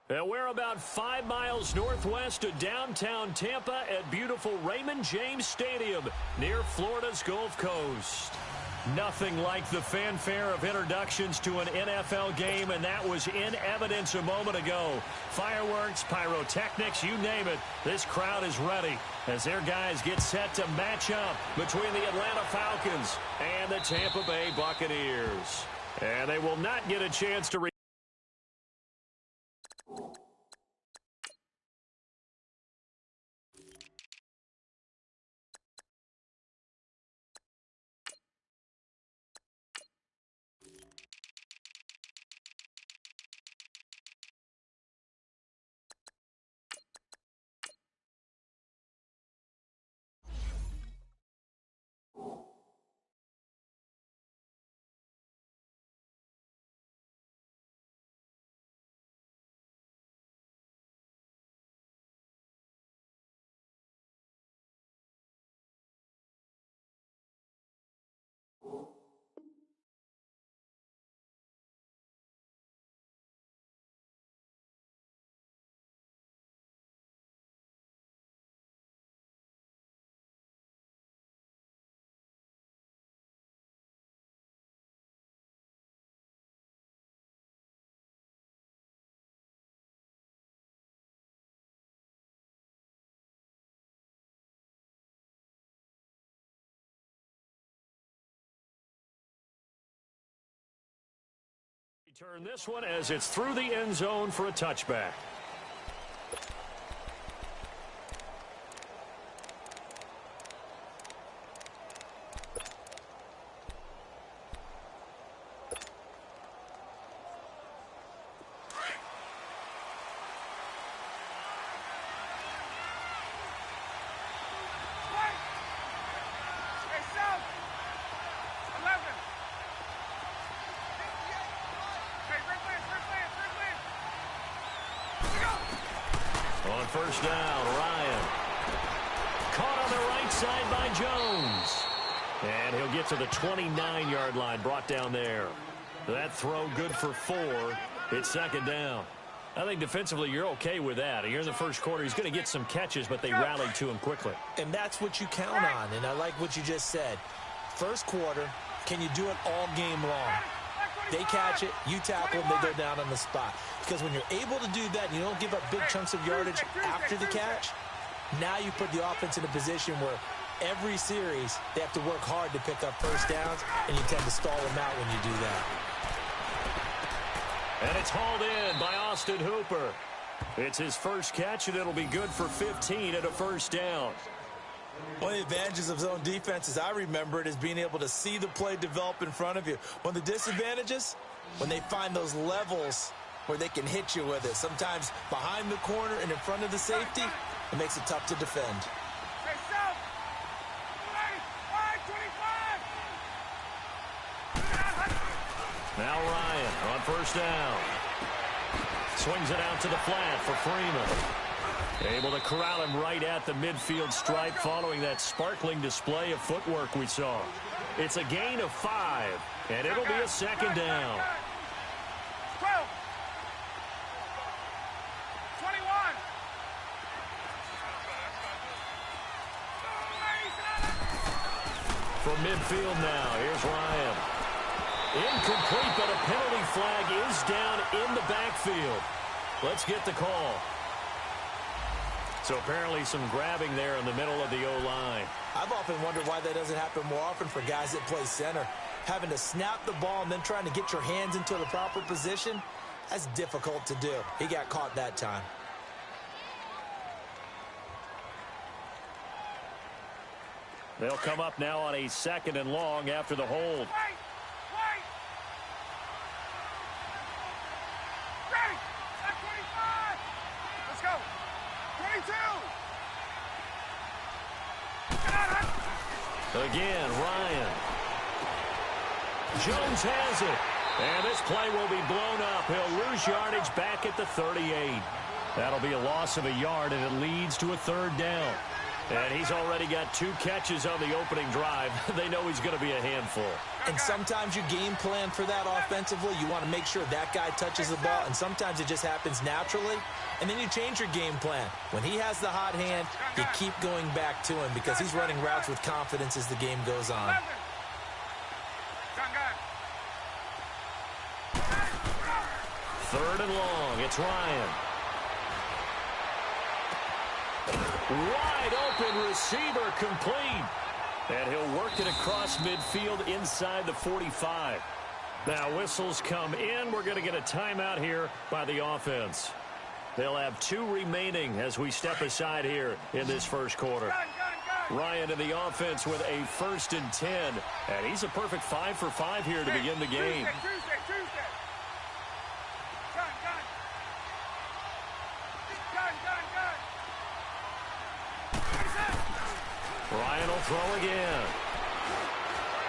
And we're about 5 miles northwest of downtown Tampa at beautiful Raymond James Stadium near Florida's Gulf Coast. Nothing like the fanfare of introductions to an NFL game, and that was in evidence a moment ago. Fireworks, pyrotechnics, you name it. This crowd is ready as their guys get set to match up between the Atlanta Falcons and the Tampa Bay Buccaneers. And they will not get a chance to turn this one as it's through the end zone for a touchback. On first down, Ryan. Caught on the right side by Jones. And he'll get to the 29-yard line, brought down there. That throw good for 4. It's second down. I think defensively you're okay with that. Here in the first quarter, he's going to get some catches, but they rallied to him quickly. And that's what you count on, and I like what you just said. First quarter, can you do it all game long? They catch it, you tackle them, they go down on the spot. Because when you're able to do that, and you don't give up big chunks of yardage after the catch, now you put the offense in a position where every series they have to work hard to pick up first downs, and you tend to stall them out when you do that. And it's hauled in by Austin Hooper. It's his first catch, and it'll be good for 15 at a first down. One of the advantages of zone defense, as I remember it, is being able to see the play develop in front of you. One of the disadvantages, when they find those levels where they can hit you with it. Sometimes behind the corner and in front of the safety, it makes it tough to defend. Now Ryan on first down. Swings it out to the flat for Freeman. Able to corral him right at the midfield stripe following that sparkling display of footwork we saw. It's a gain of 5, and it'll be a second down. 12. 21. From midfield now, here's Ryan. Incomplete, but a penalty flag is down in the backfield. Let's get the call. So apparently some grabbing there in the middle of the O-line. I've often wondered why that doesn't happen more often for guys that play center. Having to snap the ball and then trying to get your hands into the proper position, that's difficult to do. He got caught that time. They'll come up now on a second and long after the hold. Again, Ryan. Jones has it. And this play will be blown up. He'll lose yardage back at the 38. That'll be a loss of a yard, and it leads to a third down. And he's already got 2 catches on the opening drive. They know he's going to be a handful. And sometimes you game plan for that offensively. You want to make sure that guy touches the ball, and sometimes it just happens naturally. And then you change your game plan. When he has the hot hand, you keep going back to him because he's running routes with confidence as the game goes on. 3rd and long. It's Ryan. Wide open receiver, complete. And he'll work it across midfield inside the 45. Now whistles come in. We're going to get a timeout here by the offense. They'll have 2 remaining as we step aside here in this first quarter. Ryan in the offense with a 1st and 10. And he's a perfect 5 for 5 here to begin the game. Ryan will throw again.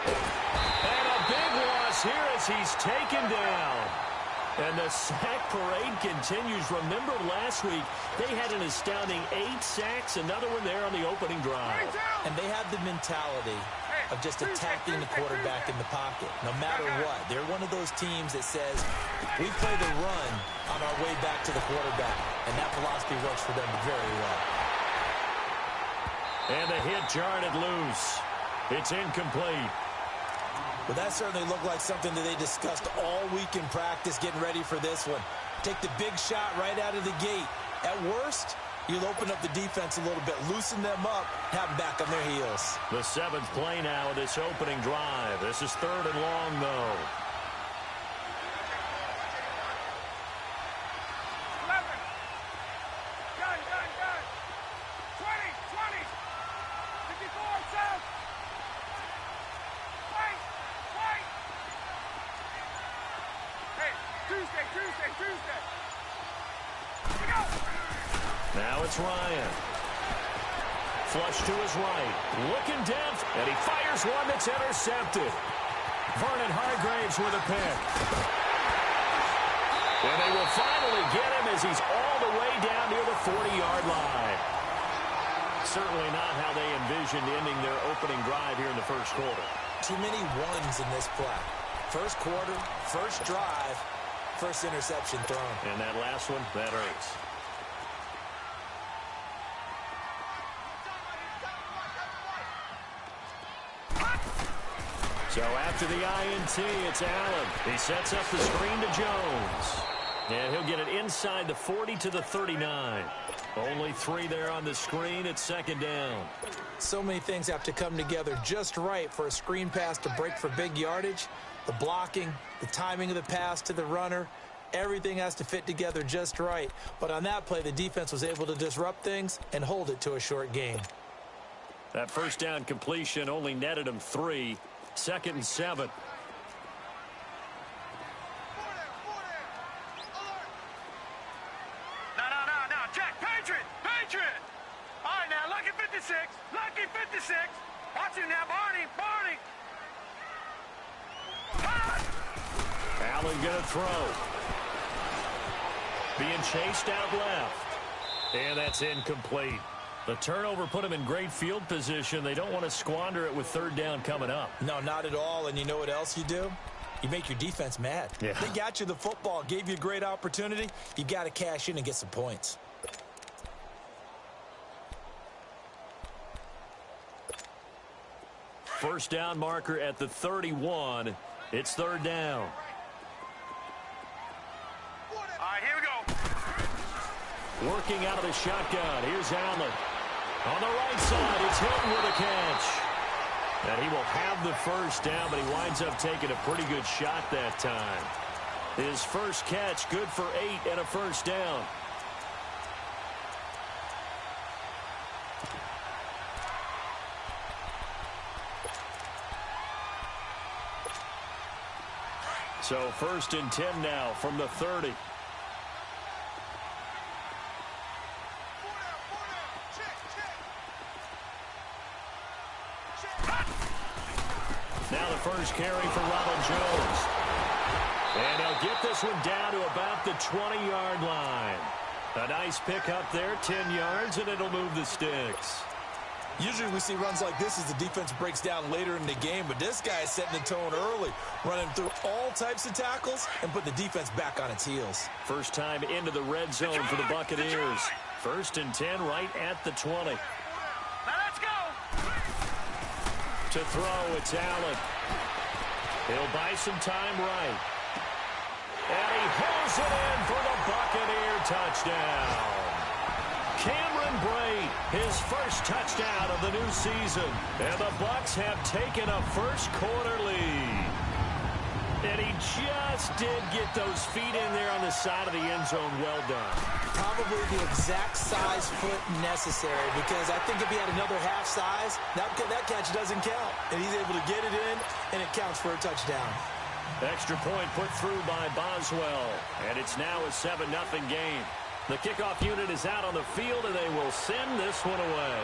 And a big loss here as he's taken down. And the sack parade continues. Remember last week, they had an astounding 8 sacks, another one there on the opening drive. And they have the mentality of just attacking the quarterback in the pocket, no matter what. They're one of those teams that says, we play the run on our way back to the quarterback. And that philosophy works for them very well. And the hit jarred it loose. It's incomplete. Well, that certainly looked like something that they discussed all week in practice getting ready for this one. Take the big shot right out of the gate. At worst, you'll open up the defense a little bit, loosen them up, have them back on their heels. The 7th play now of this opening drive. This is 3rd and long, though. 11. Gun. 20. 54 south. Wait. Hey, Tuesday. Here we go. Now it's Ryan. Flush to his right. Looking down, and he fires one that's intercepted. Vernon Hargraves with a pick. And they will finally get him as he's all the way down near the 40-yard line. Certainly not how they envisioned ending their opening drive here in the first quarter. Too many ones in this play. First quarter, first drive, first interception thrown. And that last one, that hurts. So after the INT, it's Allen. He sets up the screen to Jones. And he'll get it inside the 40 to the 39. Only 3 there on the screen. It's 2nd down. So many things have to come together just right for a screen pass to break for big yardage. The blocking, the timing of the pass to the runner, everything has to fit together just right. But on that play, the defense was able to disrupt things and hold it to a short gain. That first down completion only netted him 3. 2nd and 7. No, check. Patriot. All right, now, lucky 56. Watch him now, Barney. Allen gonna throw. Being chased out left. And that's incomplete. The turnover put him in great field position. They don't want to squander it with 3rd down coming up. No, not at all. And you know what else you do? You make your defense mad. Yeah. They got you the football, gave you a great opportunity. You got to cash in and get some points. First down marker at the 31. It's 3rd down. All right, here we go. Working out of the shotgun. Here's Allen. On the right side, it's Hilton with a catch. And he will have the first down, but he winds up taking a pretty good shot that time. His first catch, good for 8 and a first down. So 1st and 10 now from the 30. Now the first carry for Ronald Jones. And he'll get this one down to about the 20-yard line. A nice pick up there, 10 yards, and it'll move the sticks. Usually we see runs like this as the defense breaks down later in the game, but this guy is setting the tone early, running through all types of tackles and putting the defense back on its heels. First time into the red zone for the Buccaneers. 1st and 10 right at the 20. Now let's go. To throw, it's Allen. He'll buy some time right. And he pulls it in for the Buccaneer touchdown. Cameron Brate, his first touchdown of the new season. And the Bucs have taken a first-quarter lead. And he just did get those feet in there on the side of the end zone. Well done. Probably the exact size foot necessary, because I think if he had another half size, that catch doesn't count. And he's able to get it in, and it counts for a touchdown. Extra point put through by Boswell. And it's now a 7-0 game. The kickoff unit is out on the field, and they will send this one away.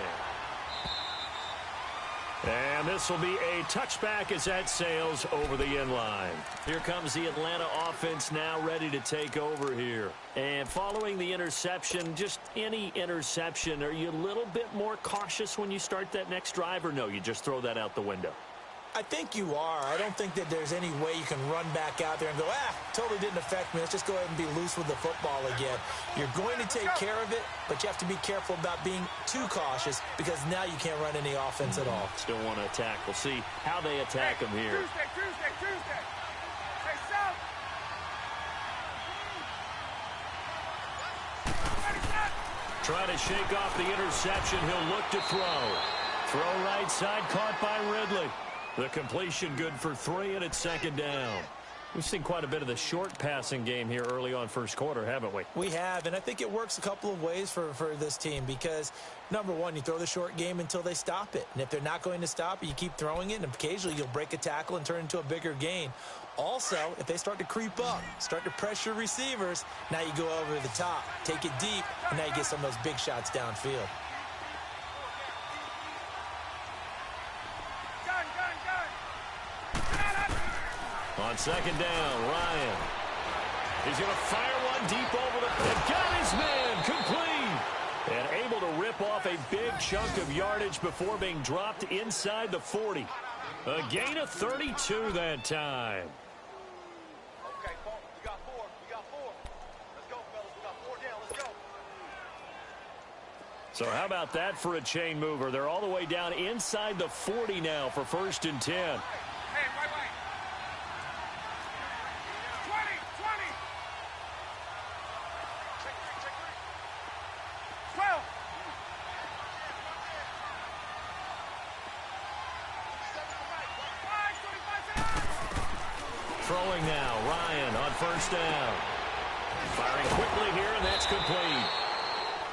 And this will be a touchback as that sails over the end line. Here comes the Atlanta offense now ready to take over here. And following the interception, just any interception, are you a little bit more cautious when you start that next drive, or no, you just throw that out the window? I think you are. I don't think that there's any way you can run back out there and go, totally didn't affect me. Let's just go ahead and be loose with the football again. You're going to take care of it, but you have to be careful about being too cautious, because now you can't run any offense at all. Still want to attack. We'll see how they attack him here. Tuesday. Hey, south. Trying to shake off the interception. He'll look to throw. Throw right side, caught by Ridley. The completion good for 3, and it's 2nd down. We've seen quite a bit of the short passing game here early on first quarter, haven't we? We have, and I think it works a couple of ways for this team, because, number one, you throw the short game until they stop it. And if they're not going to stop it, you keep throwing it, and occasionally you'll break a tackle and turn it into a bigger gain. Also, if they start to creep up, start to pressure receivers, now you go over the top, take it deep, and now you get some of those big shots downfield. On 2nd down, Ryan. He's going to fire one deep over the pit. Got his man, complete. And able to rip off a big chunk of yardage before being dropped inside the 40. A gain of 32 that time. Okay, Paul, we got 4. Let's go, fellas. We got 4 down. Let's go. So how about that for a chain mover? They're all the way down inside the 40 now for 1st and 10. Hey, right. 20. Check 3. 12. Throwing now, Ryan on 1st down. Firing quickly here, and that's complete.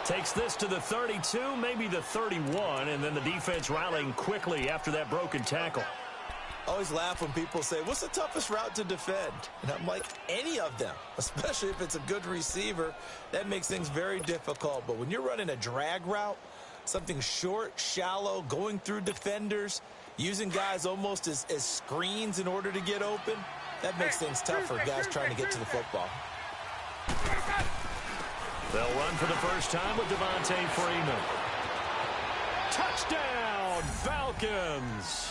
Takes this to the 32, maybe the 31, and then the defense rallying quickly after that broken tackle. I always laugh when people say, what's the toughest route to defend? And I'm like, any of them, especially if it's a good receiver. That makes things very difficult. But when you're running a drag route, something short, shallow, going through defenders, using guys almost as screens in order to get open, that makes things tough for guys trying to get to the football. They'll run for the first time with Devontae Freeman. Touchdown, Falcons!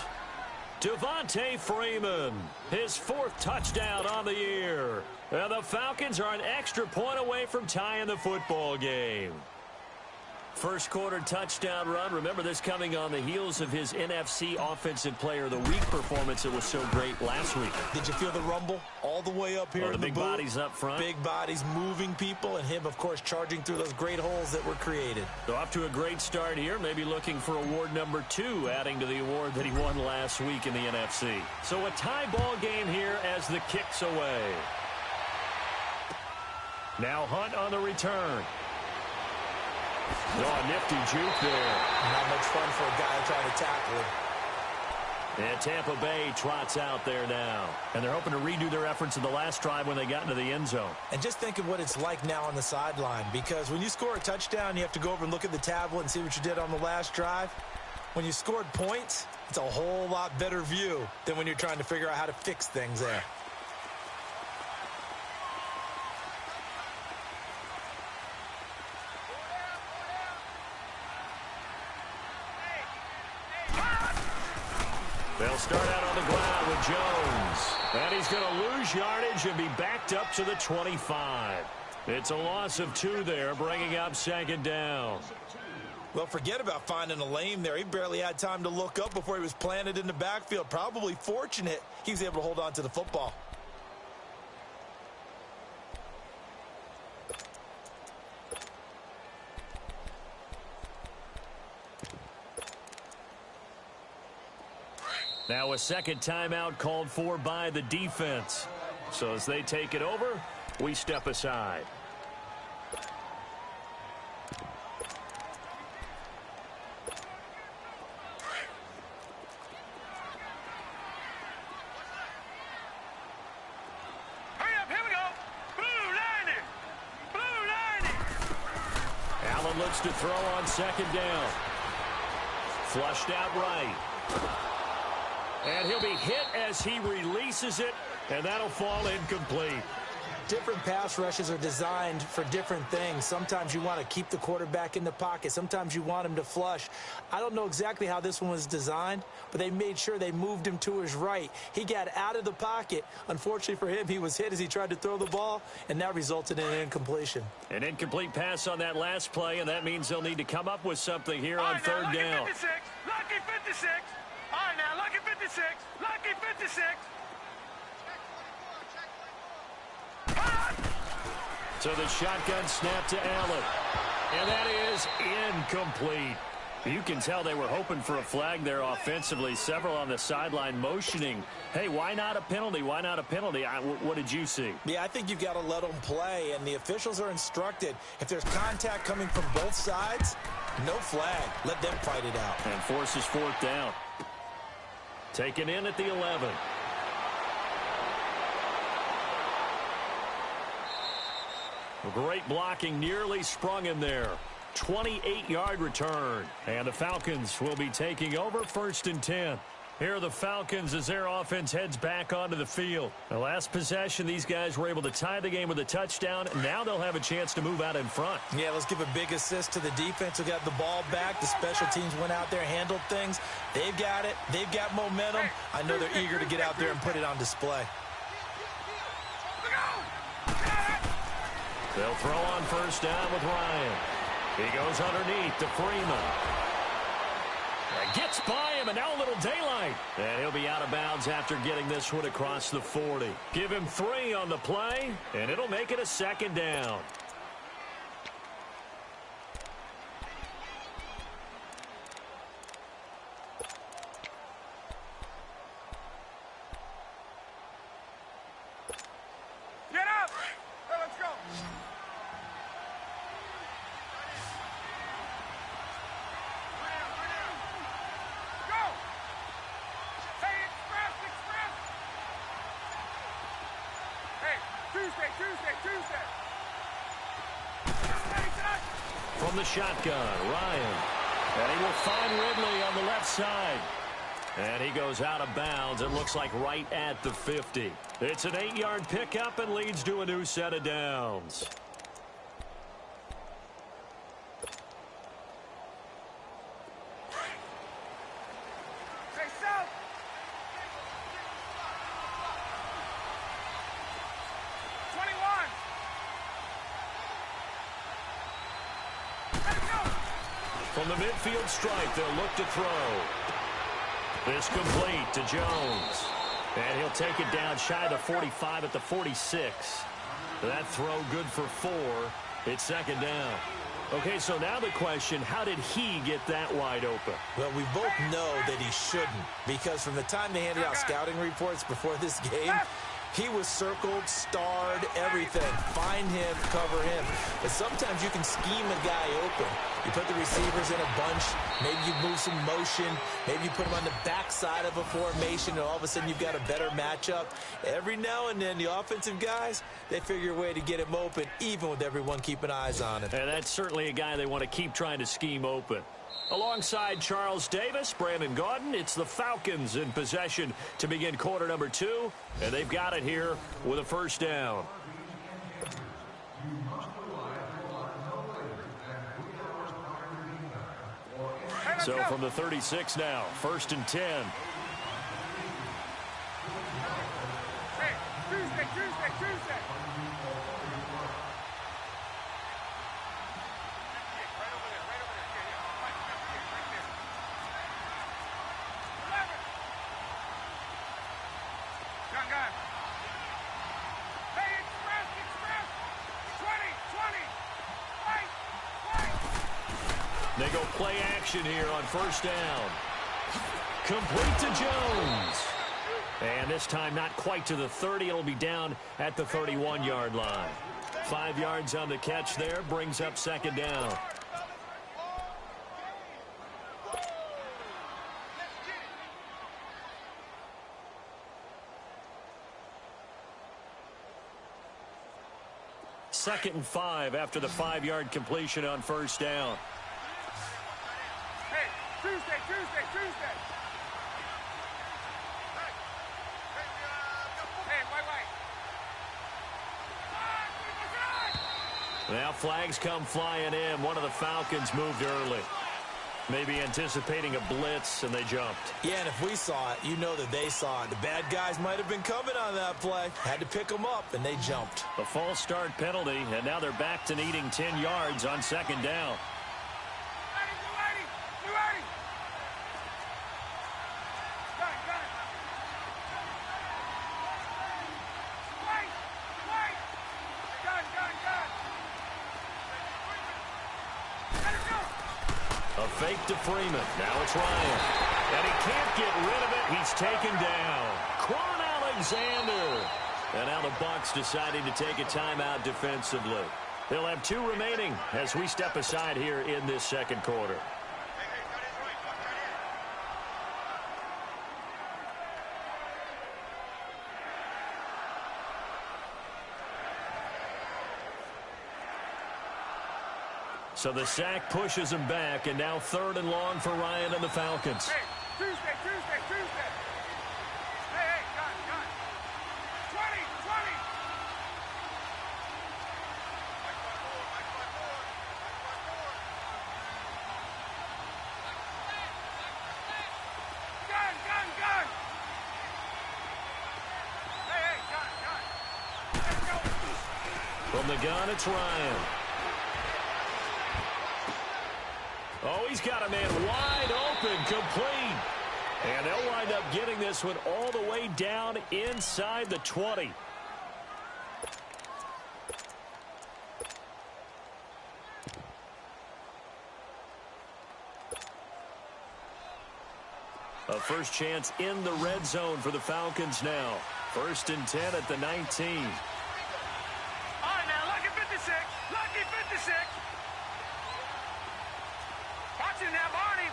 Devontae Freeman, his 4th touchdown on the year. And the Falcons are an extra point away from tying the football game. First quarter touchdown run. Remember, this coming on the heels of his NFC Offensive Player of the Week performance that was so great last week. Did you feel the rumble all the way up here in the big booth? Bodies up front. Big bodies moving people, and him, of course, charging through those great holes that were created. So off to a great start here, maybe looking for award number 2, adding to the award that he won last week in the NFC. So a tie ball game here as the kick's away. Now Hunt on the return. Oh, nifty juke there. Not much fun for a guy trying to tackle him. And Tampa Bay trots out there now. And they're hoping to redo their efforts in the last drive when they got into the end zone. And just think of what it's like now on the sideline, because when you score a touchdown, you have to go over and look at the tablet and see what you did on the last drive. When you scored points, it's a whole lot better view than when you're trying to figure out how to fix things there. They'll start out on the ground with Jones. And he's going to lose yardage and be backed up to the 25. It's a loss of 2 there, bringing up second down. Well, forget about finding a lane there. He barely had time to look up before he was planted in the backfield. Probably fortunate he was able to hold on to the football. Now a second timeout called for by the defense. So as they take it over, we step aside. Hurry up, here we go. Blue lining. Blue lining. Allen looks to throw on second down. Flushed out right. And he'll be hit as he releases it, and that'll fall incomplete. Different pass rushes are designed for different things. Sometimes you want to keep the quarterback in the pocket. Sometimes you want him to flush. I don't know exactly how this one was designed, but they made sure they moved him to his right. He got out of the pocket. Unfortunately for him, he was hit as he tried to throw the ball, and that resulted in an incompletion. An incomplete pass on that last play, and that means they'll need to come up with something here on third down. Lucky 56. Lucky 56. All right, now, lucky 56. Lucky 56. So the shotgun snap to Allen. And that is incomplete. You can tell they were hoping for a flag there offensively. Several on the sideline motioning, hey, why not a penalty? Why not a penalty? What did you see? Yeah, I think you've got to let them play, and the officials are instructed. If there's contact coming from both sides, no flag. Let them fight it out. And forces fourth down. Taken in at the 11. Great blocking, nearly sprung him there. 28-yard return. And the Falcons will be taking over 1st and 10. Here are the Falcons as their offense heads back onto the field. The last possession, these guys were able to tie the game with a touchdown. Now they'll have a chance to move out in front. Yeah, let's give a big assist to the defense who got the ball back. The special teams went out there, handled things. They've got it. They've got momentum. I know they're eager to get out there and put it on display. They'll throw on first down with Ryan. He goes underneath to Freeman. Gets by him, and now a little daylight. And he'll be out of bounds after getting this one across the 40. Give him 3 on the play, and it'll make it a second down. Get up. Hey, let's go. Tuesday. From the shotgun, Ryan. And he will find Ridley on the left side. And he goes out of bounds. It looks like right at the 50. It's an 8-yard pickup and leads to a new set of downs. From the midfield stripe, they'll look to throw. This complete to Jones. And he'll take it down shy of the 45 at the 46. That throw good for 4. It's second down. Okay, so now the question, how did he get that wide open? Well, we both know that he shouldn't, because from the time they handed out scouting reports before this game, he was circled, starred, everything. Find him, cover him. But sometimes you can scheme a guy open. You put the receivers in a bunch. Maybe you move some motion. Maybe you put them on the backside of a formation, and all of a sudden you've got a better matchup. Every now and then, the offensive guys, they figure a way to get him open, even with everyone keeping eyes on him. And that's certainly a guy they want to keep trying to scheme open. Alongside Charles Davis, Brandon Gaudin, it's the Falcons in possession to begin quarter number 2. And they've got it here with a first down. So from the 36 now, 1st and 10. gun. Hey, express, express. 20, 20. Fight, fight. They go play action here on first down. Complete to Jones. And this time not quite to the 30. It'll be down at the 31-yard line. 5 yards on the catch there. Brings up second down. Second and 5 after the 5-yard completion on first down. Hey, Tuesday. Hey, white. Now flags come flying in. One of the Falcons moved early. Maybe anticipating a blitz, and they jumped. Yeah, and if we saw it, you know that they saw it. The bad guys might have been coming on that play. Had to pick them up, and they jumped. A false start penalty, and now they're back to needing 10 yards on second down. A fake to Freeman. Now it's Ryan. And he can't get rid of it. He's taken down. Quan Alexander. And now the Bucs deciding to take a timeout defensively. They'll have 2 remaining as we step aside here in this second quarter. So the sack pushes him back, and now 3rd and long for Ryan and the Falcons. Hey, Tuesday. Hey, gun. 20. Gun. Hey, gun. Let's go. From the gun, it's Ryan. Oh, he's got a man wide open, complete. And they'll wind up getting this one all the way down inside the 20. A first chance in the red zone for the Falcons now. 1st and 10 at the 19. All right, now, lucky 56. Watch him now, Barney.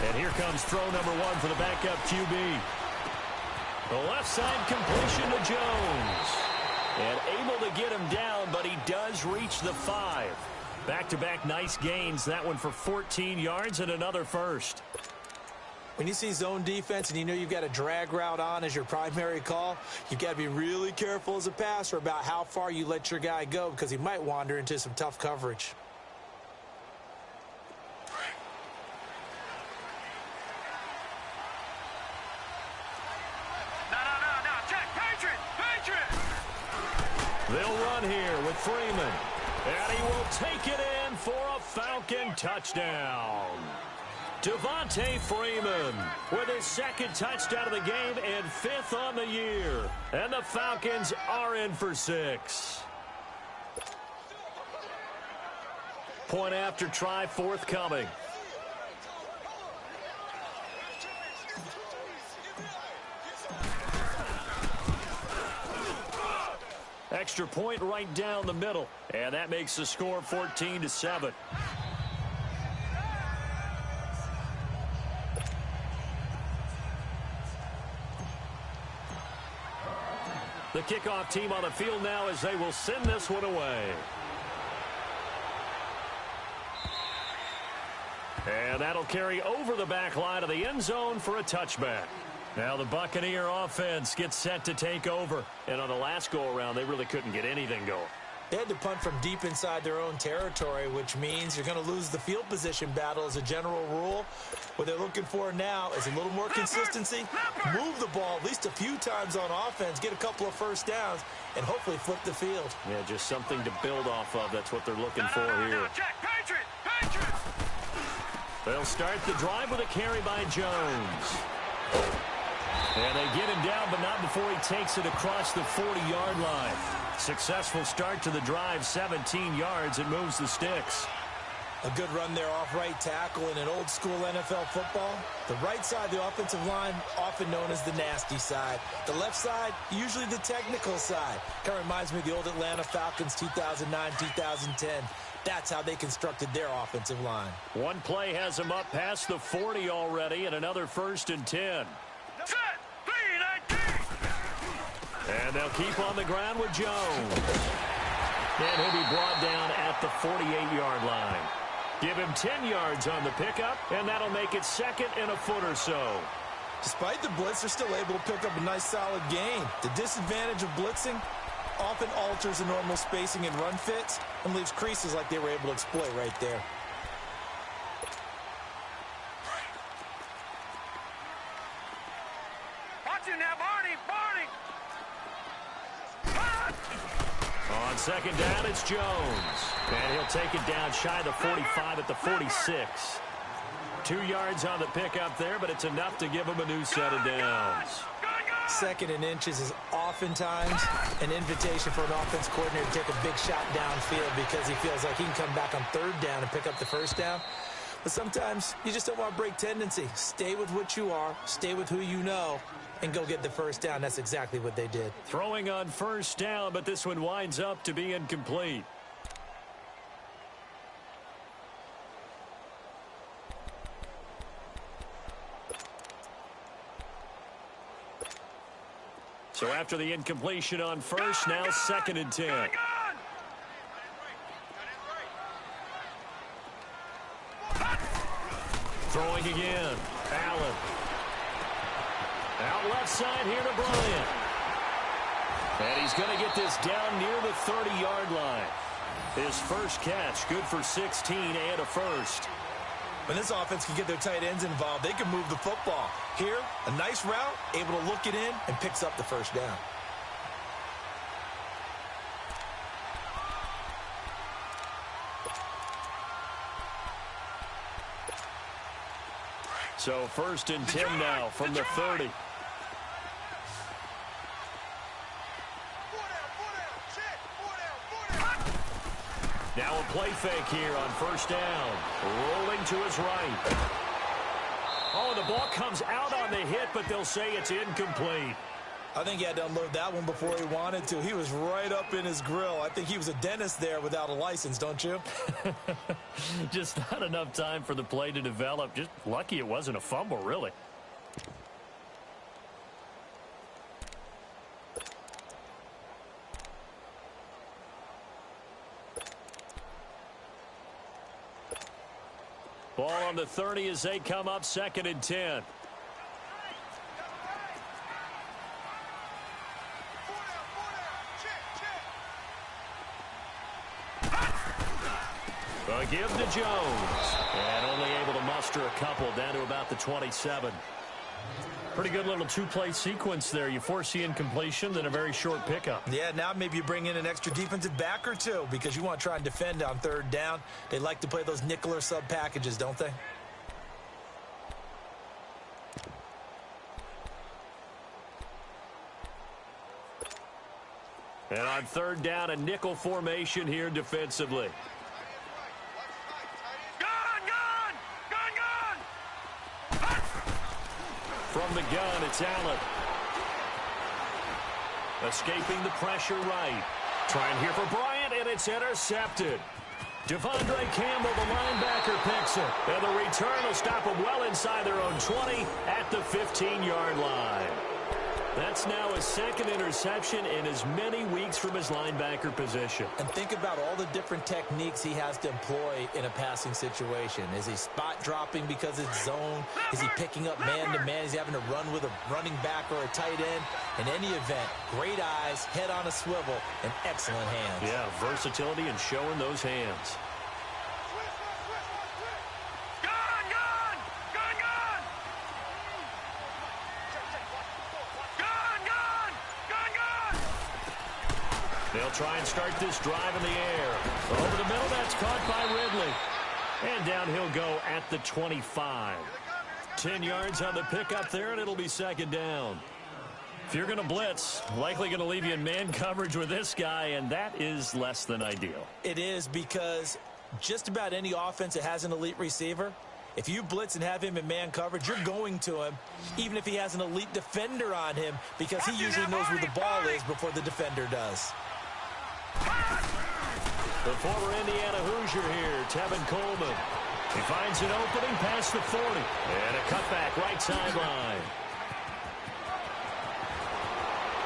And here comes throw number 1 for the backup QB. The left side completion to Jones. And able to get him down, but he does reach the 5. Back-to-back nice gains. That one for 14 yards and another first. When you see zone defense and you know you've got a drag route on as your primary call, you've got to be really careful as a passer about how far you let your guy go because he might wander into some tough coverage. No. Check. Patriot. They'll run here with Freeman. And he will take it in for a Falcon touchdown. Devontae Freeman with his 2nd touchdown of the game and 5th on the year. And the Falcons are in for 6. Point after try forthcoming. Extra point right down the middle. And that makes the score 14-7. The kickoff team on the field now as they will send this one away. And that'll carry over the back line of the end zone for a touchback. Now the Buccaneer offense gets set to take over. And on the last go-around, they really couldn't get anything going. They had to punt from deep inside their own territory, which means you're going to lose the field position battle as a general rule. What they're looking for now is a little more consistency, move the ball at least a few times on offense, get a couple of first downs, and hopefully flip the field. Yeah, just something to build off of. That's what they're looking for here. Check. Patriot. They'll start the drive with a carry by Jones. And they get him down, but not before he takes it across the 40-yard line. Successful start to the drive, 17 yards. It moves the sticks. A good run there off right tackle in an old-school NFL football. The right side of the offensive line, often known as the nasty side. The left side, usually the technical side. Kind of reminds me of the old Atlanta Falcons 2009, 2010. That's how they constructed their offensive line. One play has him up past the 40 already, and another 1st and 10. Set, 3-19. And they'll keep on the ground with Jones. And he'll be brought down at the 48-yard line. Give him 10 yards on the pickup, and that'll make it 2nd and a foot or so. Despite the blitz, they're still able to pick up a nice, solid gain. The disadvantage of blitzing often alters the normal spacing and run fits and leaves creases like they were able to exploit right there. Watch him now, Barney. On 2nd down, it's Jones. And he'll take it down shy of the 45 at the 46. 2 yards on the pickup there, but it's enough to give him a new set of downs. 2nd and inches is oftentimes an invitation for an offense coordinator to take a big shot downfield because he feels like he can come back on 3rd down and pick up the 1st down. But sometimes you just don't want to break tendency. Stay with what you are, stay with who you know, and go get the 1st down. That's exactly what they did. Throwing on 1st down, but this one winds up to be incomplete. So after the incompletion on 1st, now 2nd and 10. Throwing again. Allen. Out left side here to Bryant. And he's going to get this down near the 30-yard line. His first catch, good for 16 and a 1st. When this offense can get their tight ends involved, they can move the football. Here, a nice route, able to look it in, and picks up the 1st down. So 1st and 10 now from the 30. Now a play fake here on 1st down. Rolling to his right. Oh, the ball comes out on the hit, but they'll say it's incomplete. I think he had to unload that one before he wanted to. He was right up in his grill. I think he was a dentist there without a license, don't you? Just not enough time for the play to develop. Just lucky it wasn't a fumble, really. Ball on the 30 as they come up 2nd and 10. A give to Jones. And only able to muster a couple down to about the 27. Pretty good little 2-play sequence there. You force the incompletion, then a very short pickup. Yeah, now maybe you bring in an extra defensive back or two because you want to try and defend on 3rd down. They like to play those nickel or sub packages, don't they? And on 3rd down, a nickel formation here defensively. From the gun, it's Allen. Escaping the pressure right. Trying here for Bryant, and it's intercepted. Devondre Campbell, the linebacker, picks it. And the return will stop them well inside their own 20 at the 15-yard line. That's now his 2nd interception in as many weeks from his linebacker position. And think about all the different techniques he has to employ in a passing situation. Is he spot dropping because it's zone? Is he picking up man-to-man? Is he having to run with a running back or a tight end? In any event, great eyes, head on a swivel, and excellent hands. Yeah, versatility and showing those hands. They'll try and start this drive in the air. Over the middle, that's caught by Ridley. And down he'll go at the 25. 10 yards on the pickup there, and it'll be second down. If you're going to blitz, likely going to leave you in man coverage with this guy, and that is less than ideal. It is, because just about any offense that has an elite receiver, if you blitz and have him in man coverage, you're going to him, even if he has an elite defender on him, because he usually knows where the ball is before the defender does. The former Indiana Hoosier here, Tevin Coleman. He finds an opening past the 40. And a cutback right sideline.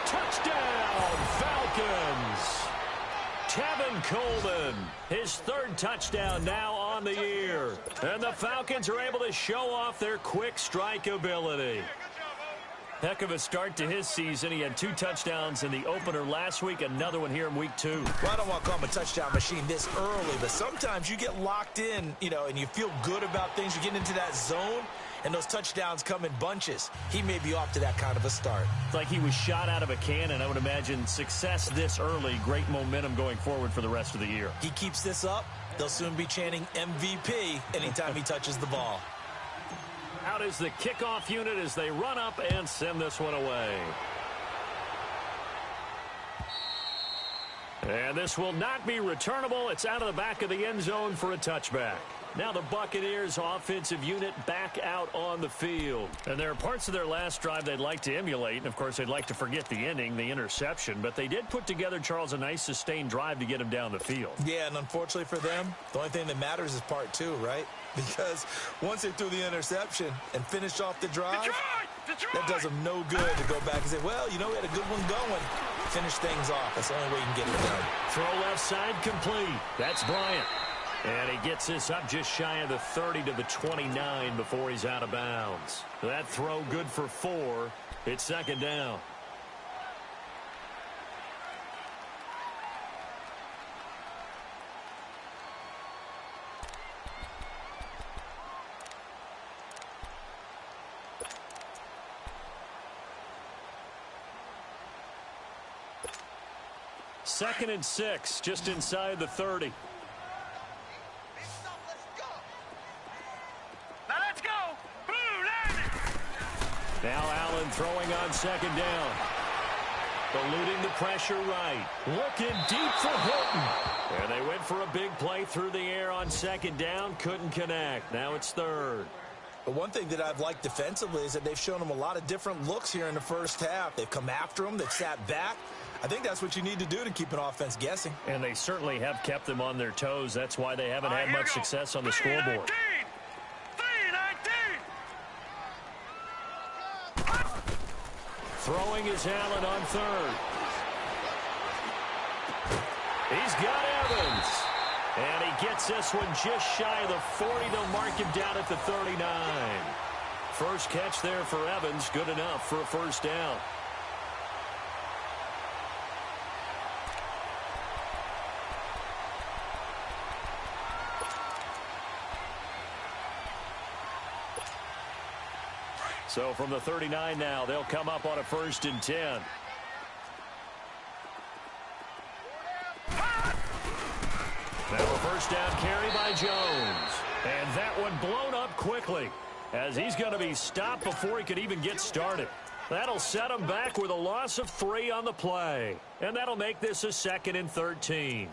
Touchdown, Falcons! Tevin Coleman, his third touchdown now on the year. And the Falcons are able to show off their quick strike ability. Heck of a start to his season. He had 2 touchdowns in the opener last week, another one here in week 2. Well, I don't want to call him a touchdown machine this early, but sometimes you get locked in, and you feel good about things. You get into that zone, and those touchdowns come in bunches. He may be off to that kind of a start. It's like he was shot out of a cannon. I would imagine success this early, great momentum going forward for the rest of the year. He keeps this up, they'll soon be chanting MVP anytime he touches the ball. Out is the kickoff unit as they run up and send this one away. And this will not be returnable. It's out of the back of the end zone for a touchback. Now the Buccaneers offensive unit back out on the field. And there are parts of their last drive they'd like to emulate. And, of course, they'd like to forget the ending, the interception. But they did put together, Charles, a nice sustained drive to get him down the field. Yeah, and unfortunately for them, the only thing that matters is part 2, right? Because once they threw the interception and finished off the drive, that does them no good to go back and say, well, we had a good one going. Finish things off. That's the only way you can get it done. Throw left side complete. That's Bryant. And he gets this up just shy of the 30 to the 29 before he's out of bounds. That throw good for 4. It's second down. Second and 6, just inside the 30. Now Allen throwing on second down. Eluding the pressure right. Looking deep for Hilton. And they went for a big play through the air on second down. Couldn't connect. Now it's third. But one thing that I've liked defensively is that they've shown them a lot of different looks here in the first half. They've come after them. They've sat back. I think that's what you need to do to keep an offense guessing. And they certainly have kept them on their toes. That's why they haven't had much success on the scoreboard. Throwing is Allen on third. He's got Evans. And he gets this one just shy of the 40. They'll mark him down at the 39. First catch there for Evans. Good enough for a first down. So from the 39 now, they'll come up on a 1st and 10. Now a first down carry by Jones. And that one blown up quickly as he's going to be stopped before he could even get started. That'll set him back with a loss of 3 on the play. And that'll make this a 2nd and 13.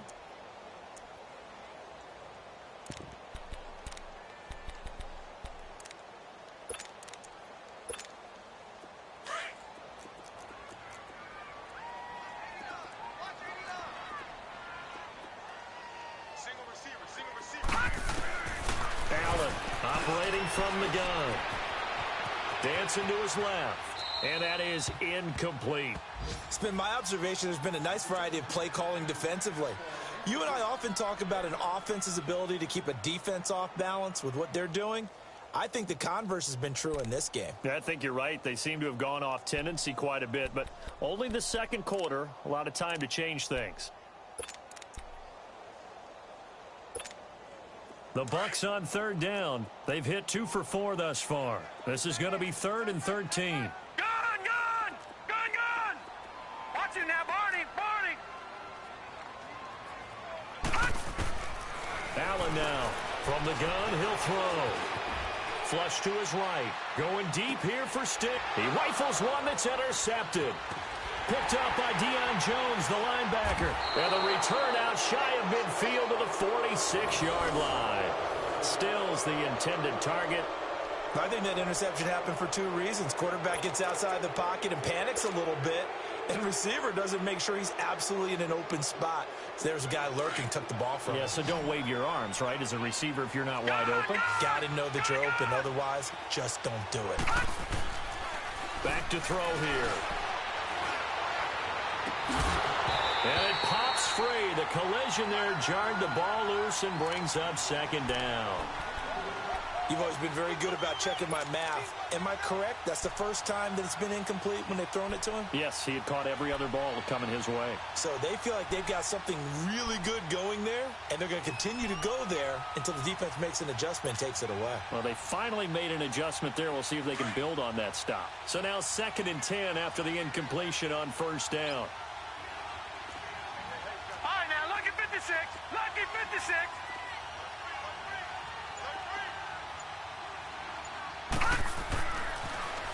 Allen operating from the gun. Dancing to his left. And that is incomplete. It's been my observation there's been a nice variety of play calling defensively. You and I often talk about an offense's ability to keep a defense off balance with what they're doing. I think the converse has been true in this game. I think you're right. They seem to have gone off tendency quite a bit, but only the second quarter, a lot of time to change things. The Bucs on third down. They've hit 2 for 4 thus far. This is going to be 3rd and 13. Gun! Watch it now, Barney! Allen now From the gun, he'll throw. Flush to his right. Going deep here for Stick. He rifles one that's intercepted. Picked up by Deion Jones, the linebacker. And the return out shy of midfield to the 46-yard line. Still's the intended target. I think that interception happened for two reasons. Quarterback gets outside the pocket and panics a little bit. And receiver doesn't make sure he's absolutely in an open spot. So there's a guy lurking, took the ball from him. Yeah, so don't wave your arms, right, as a receiver if you're not wide open. Got to know that you're open. Otherwise, just don't do it. Back to throw here. And it pops free. The collision there jarred the ball loose and brings up second down. You've always been very good about checking my math. Am I correct? That's the first time that it's been incomplete when they've thrown it to him? Yes, he had caught every other ball coming his way. So they feel like they've got something really good going there, and they're going to continue to go there until the defense makes an adjustment and takes it away. Well, they finally made an adjustment there. We'll see if they can build on that stop. So now 2nd and 10 after the incompletion on first down. All right, now, lucky 56. Lucky 56.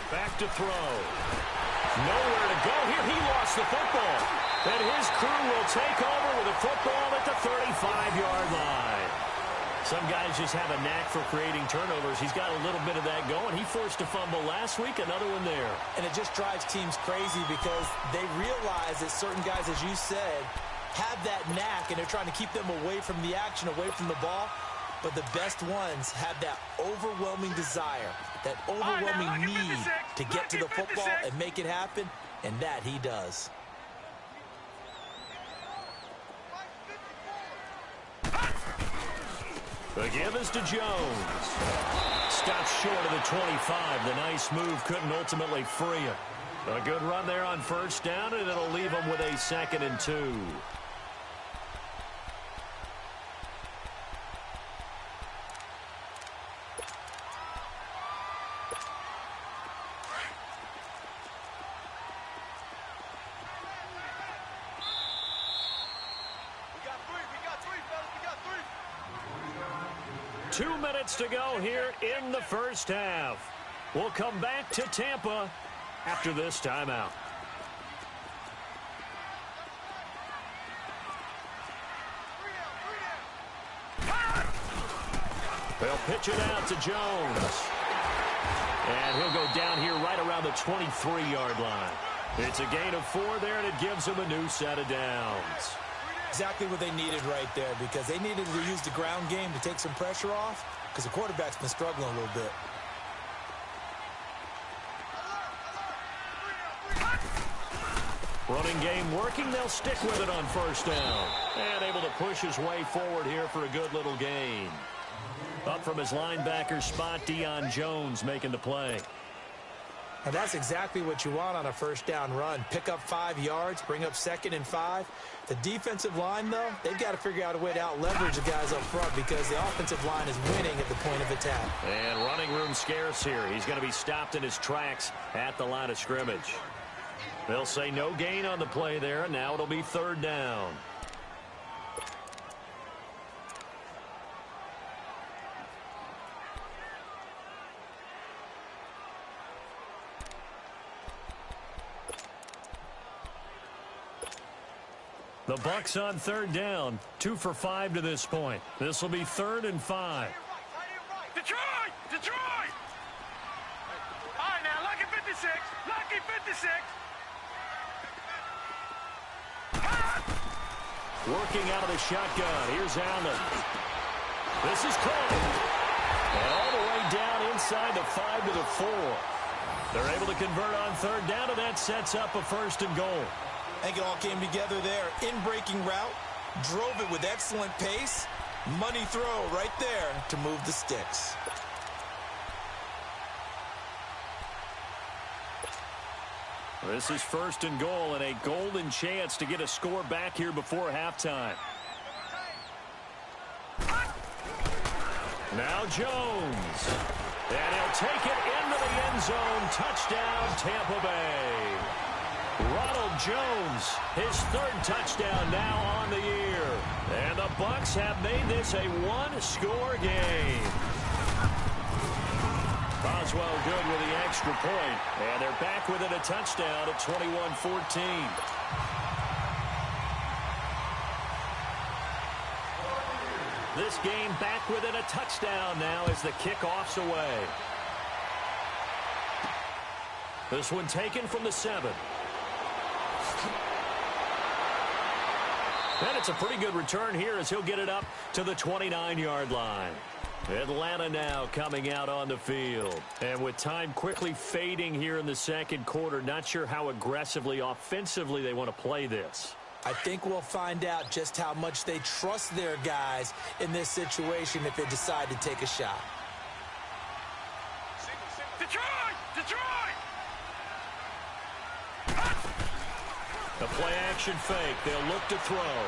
Back to throw. Nowhere to go here. He lost the football. And his crew will take over with a football at the 35-yard line. Some guys just have a knack for creating turnovers. He's got a little bit of that going. He forced a fumble last week, another one there. And it just drives teams crazy because they realize that certain guys, as you said, have that knack, and they're trying to keep them away from the action, away from the ball. But the best ones have that overwhelming desire, that overwhelming need to get to the football and make it happen, and that he does. The give is to Jones. Stops short of the 25. The nice move couldn't ultimately free him. A good run there on first down, and it'll leave him with a 2nd and 2. We got 2 minutes to go here in the first half. We'll come back to Tampa after this timeout. They'll pitch it out to Jones. And he'll go down here right around the 23-yard line. It's a gain of 4 there, and it gives him a new set of downs. Exactly what they needed right there, because they needed to use the ground game to take some pressure off, because the quarterback's been struggling a little bit. Running game working. They'll stick with it on first down. And able to push his way forward here for a good little gain. Up from his linebacker spot, Deion Jones making the play. And that's exactly what you want on a first down run. Pick up 5 yards, bring up 2nd and 5. The defensive line, though, they've got to figure out a way to out-leverage the guys up front because the offensive line is winning at the point of attack. And running room scarce here. He's going to be stopped in his tracks at the line of scrimmage. They'll say no gain on the play there, and now it'll be 3rd down. The Bucs on 3rd down, 2 for 5 to this point. This will be 3rd and 5. Detroit! Detroit! All right, now, lucky 56. Lucky 56. Working out of the shotgun. Here's Allen. This is caught. And all the way down inside the 5 to the 4. They're able to convert on 3rd down, and that sets up a 1st and goal. I think it all came together there. In-breaking route, drove it with excellent pace. Money throw right there to move the sticks. This is 1st and goal and a golden chance to get a score back here before halftime. Now Jones. And he'll take it into the end zone. Touchdown, Tampa Bay. Ronald Jones, his third touchdown now on the year. And the Bucs have made this a one-score game. Boswell good with the extra point. And they're back within a touchdown at 21-14. This game back within a touchdown now as the kickoff's away. This one taken from the 7. And it's a pretty good return here as he'll get it up to the 29-yard line. Atlanta now coming out on the field. And with time quickly fading here in the second quarter, not sure how aggressively, offensively they want to play this. I think we'll find out just how much they trust their guys in this situation if they decide to take a shot. Detroit! Detroit! The play-action fake. They'll look to throw.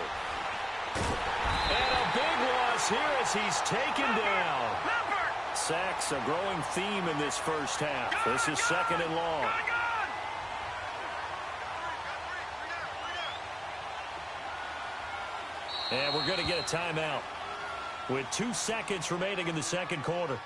And a big loss here as he's taken down. Sacks a growing theme in this first half. This is second and long. And we're going to get a timeout with 2 seconds remaining in the second quarter.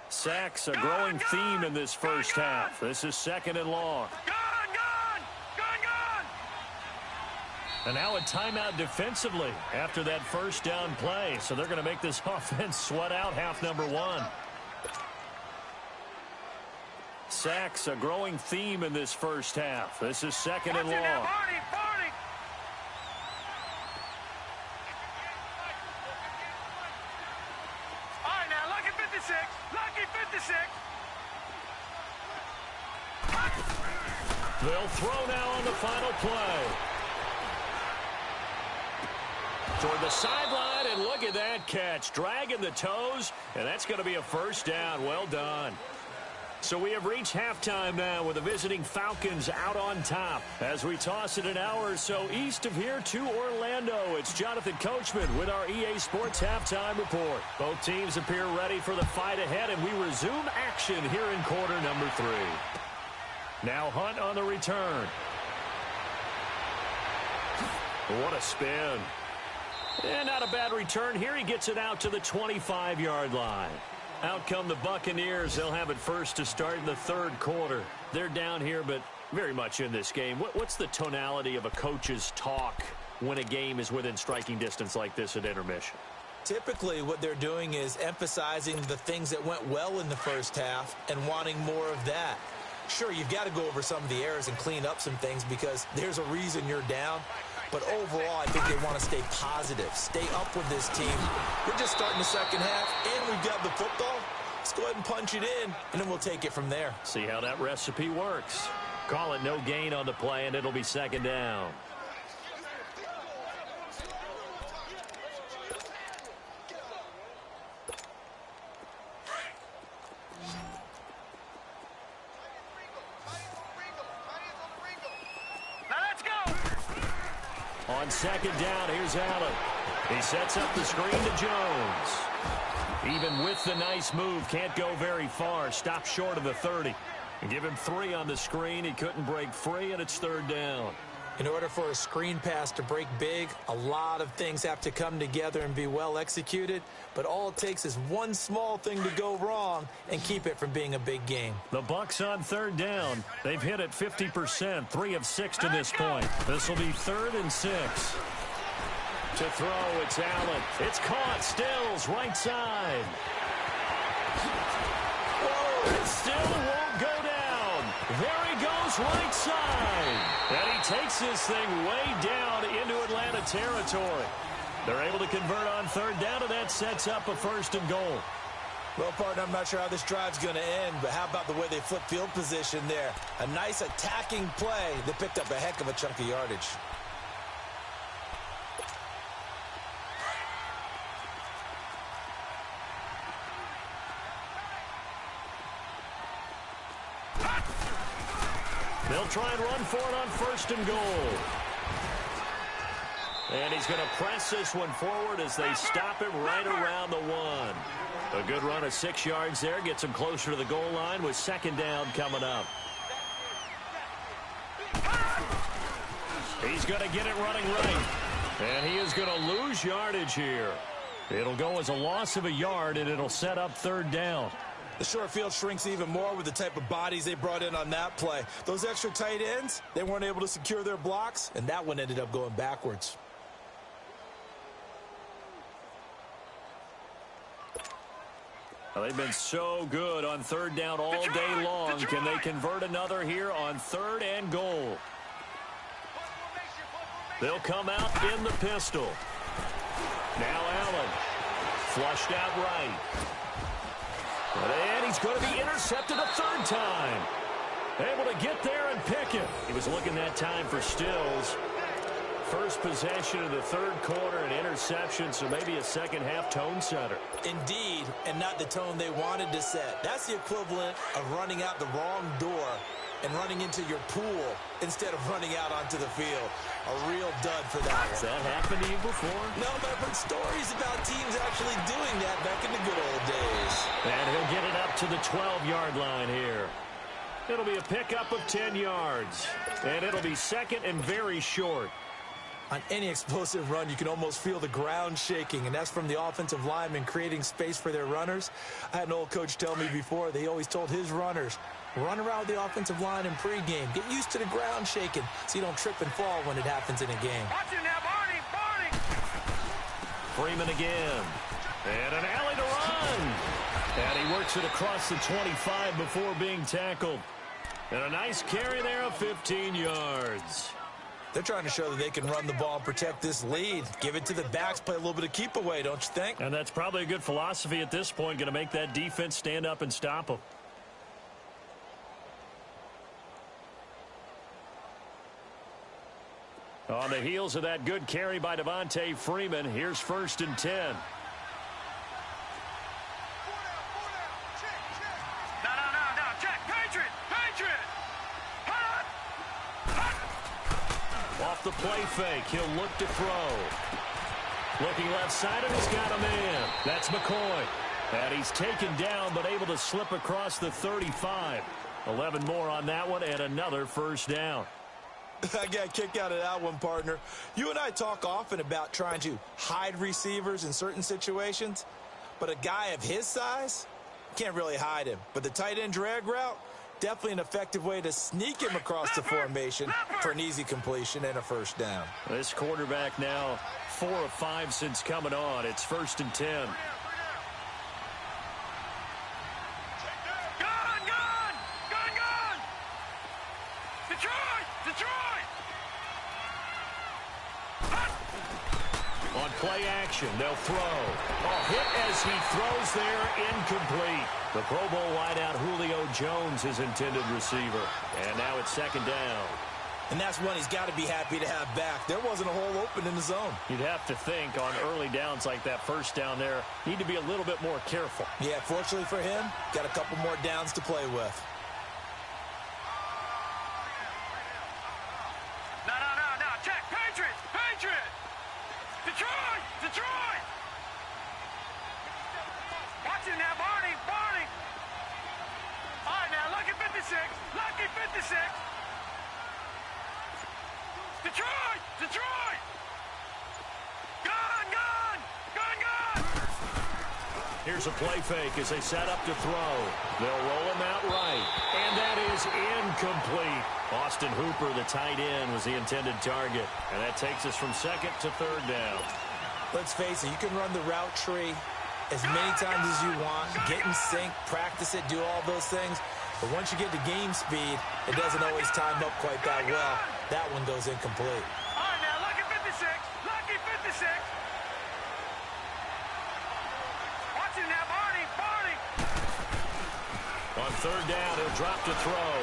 Sacks a growing theme in this first half. This is second and long. And now a timeout defensively after that first down play. So they're going to make this offense sweat out half number 1. Sacks a growing theme in this first half. This is second and long. All right, now, lucky 56. Lucky 56. They'll throw now on the final play. Toward the sideline, and look at that catch. Dragging the toes, and that's going to be a first down. Well done. So we have reached halftime now with the visiting Falcons out on top. As we toss it an hour or so east of here to Orlando, it's Jonathan Coachman with our EA Sports Halftime Report. Both teams appear ready for the fight ahead, and we resume action here in quarter number 3. Now Hunt on the return. What a spin. And not a bad return here. He gets it out to the 25-yard line. Out come the Buccaneers. They'll have it first to start in the third quarter. They're down here, but very much in this game. What's the tonality of a coach's talk when a game is within striking distance like this at intermission? Typically, what they're doing is emphasizing the things that went well in the first half and wanting more of that. Sure, you've got to go over some of the errors and clean up some things because there's a reason you're down. But overall, I think they want to stay positive, stay up with this team. We're just starting the second half, and we've got the football. Let's go ahead and punch it in, and then we'll take it from there. See how that recipe works. Call it no gain on the play, and it'll be second down. On second down, here's Allen. He sets up the screen to Jones. Even with the nice move, can't go very far. Stops short of the 30. And give him 3 on the screen. He couldn't break free, and it's third down. In order for a screen pass to break big, a lot of things have to come together and be well executed. But all it takes is one small thing to go wrong and keep it from being a big game. The Bucs on third down. They've hit it 50%, 3 of 6 to this point. This will be 3rd and 6. To throw, it's Allen. It's caught. Stills, right side. Whoa, it still won't go down. There he goes, right side. And he takes this thing way down into Atlanta territory. They're able to convert on third down, and that sets up a 1st and goal. Well, partner, I'm not sure how this drive's going to end, but how about the way they flip field position there? A nice attacking play that picked up a heck of a chunk of yardage. They'll try and run for it on 1st and goal. And he's going to press this one forward as they stop him right around the 1. A good run of 6 yards there. Gets him closer to the goal line with second down coming up. He's going to get it running right. And he is going to lose yardage here. It'll go as a loss of a yard, and it'll set up third down. The short field shrinks even more with the type of bodies they brought in on that play. Those extra tight ends, they weren't able to secure their blocks, and that one ended up going backwards. Well, they've been so good on third down all day long. Can they convert another here on 3rd and goal? They'll come out in the pistol. Now Allen. Flushed out right. And he's going to be intercepted a 3rd time. Able to get there and pick it. He was looking that time for Stills. First possession of the 3rd quarter, an interception, so maybe a second-half tone setter. Indeed, and not the tone they wanted to set. That's the equivalent of running out the wrong door and running into your pool instead of running out onto the field. A real dud for that one. Has that happened to you before? No, but I've heard stories about teams actually doing that back in the good old days. And he'll get it up to the 12-yard line here. It'll be a pickup of 10 yards. And it'll be second and very short. On any explosive run, you can almost feel the ground shaking, and that's from the offensive linemen creating space for their runners. I had an old coach tell me before, they always told his runners, run around the offensive line in pregame. Get used to the ground shaking so you don't trip and fall when it happens in a game. Watch it now, Barney, Barney. Freeman again. And an alley to run. And he works it across the 25 before being tackled. And a nice carry there of 15 yards. They're trying to show that they can run the ball and protect this lead. Give it to the backs, play a little bit of keep away, don't you think? And that's probably a good philosophy at this point, going to make that defense stand up and stop them. On the heels of that good carry by Devontae Freeman, here's 1st and 10. Off the play fake, he'll look to throw. Looking left side, and he's got a man. That's McCoy. And he's taken down, but able to slip across the 35. 11 more on that one, and another first down. I got a kick out of that one, partner. You and I talk often about trying to hide receivers in certain situations, but a guy of his size can't really hide him. But the tight end drag route, definitely an effective way to sneak him across the formation for an easy completion and a first down. This quarterback now 4 of 5 since coming on. It's 1st and 10. On play action, they'll throw. Hit as he throws there, incomplete. The Pro Bowl wideout Julio Jones, his intended receiver. And now it's 2nd down. And that's one he's got to be happy to have back. There wasn't a hole open in the zone. You'd have to think on early downs like that first down there, need to be a little bit more careful. Yeah, fortunately for him, got a couple more downs to play with. No. Check. Patriot. Detroit. Watch it now, Barney. All right, now, lucky 56. Detroit. Gun. Here's a play fake as they set up to throw. They'll roll him out right. And that is incomplete. Austin Hooper, the tight end, was the intended target. And that takes us from 2nd to 3rd down. Let's face it, you can run the route tree as many times as you want, get in sync, practice it, do all those things. But once you get to game speed, it doesn't always time up quite that well. That one goes incomplete. All right, now, lucky 56. Watch it now, Barney. On 3rd down, he'll drop to throw.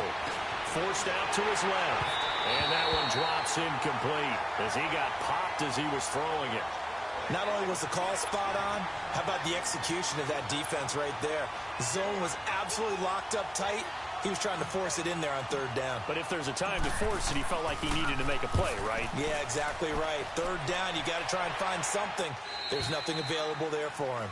Forced out to his left. And that one drops incomplete as he got popped as he was throwing it. Not only was the call spot on, how about the execution of that defense right there? The zone was absolutely locked up tight, He was trying to force it in there on third down. But if there's a time to force it, he felt like he needed to make a play, right? Yeah, exactly right. Third down, you got to try and find something. There's nothing available there for him.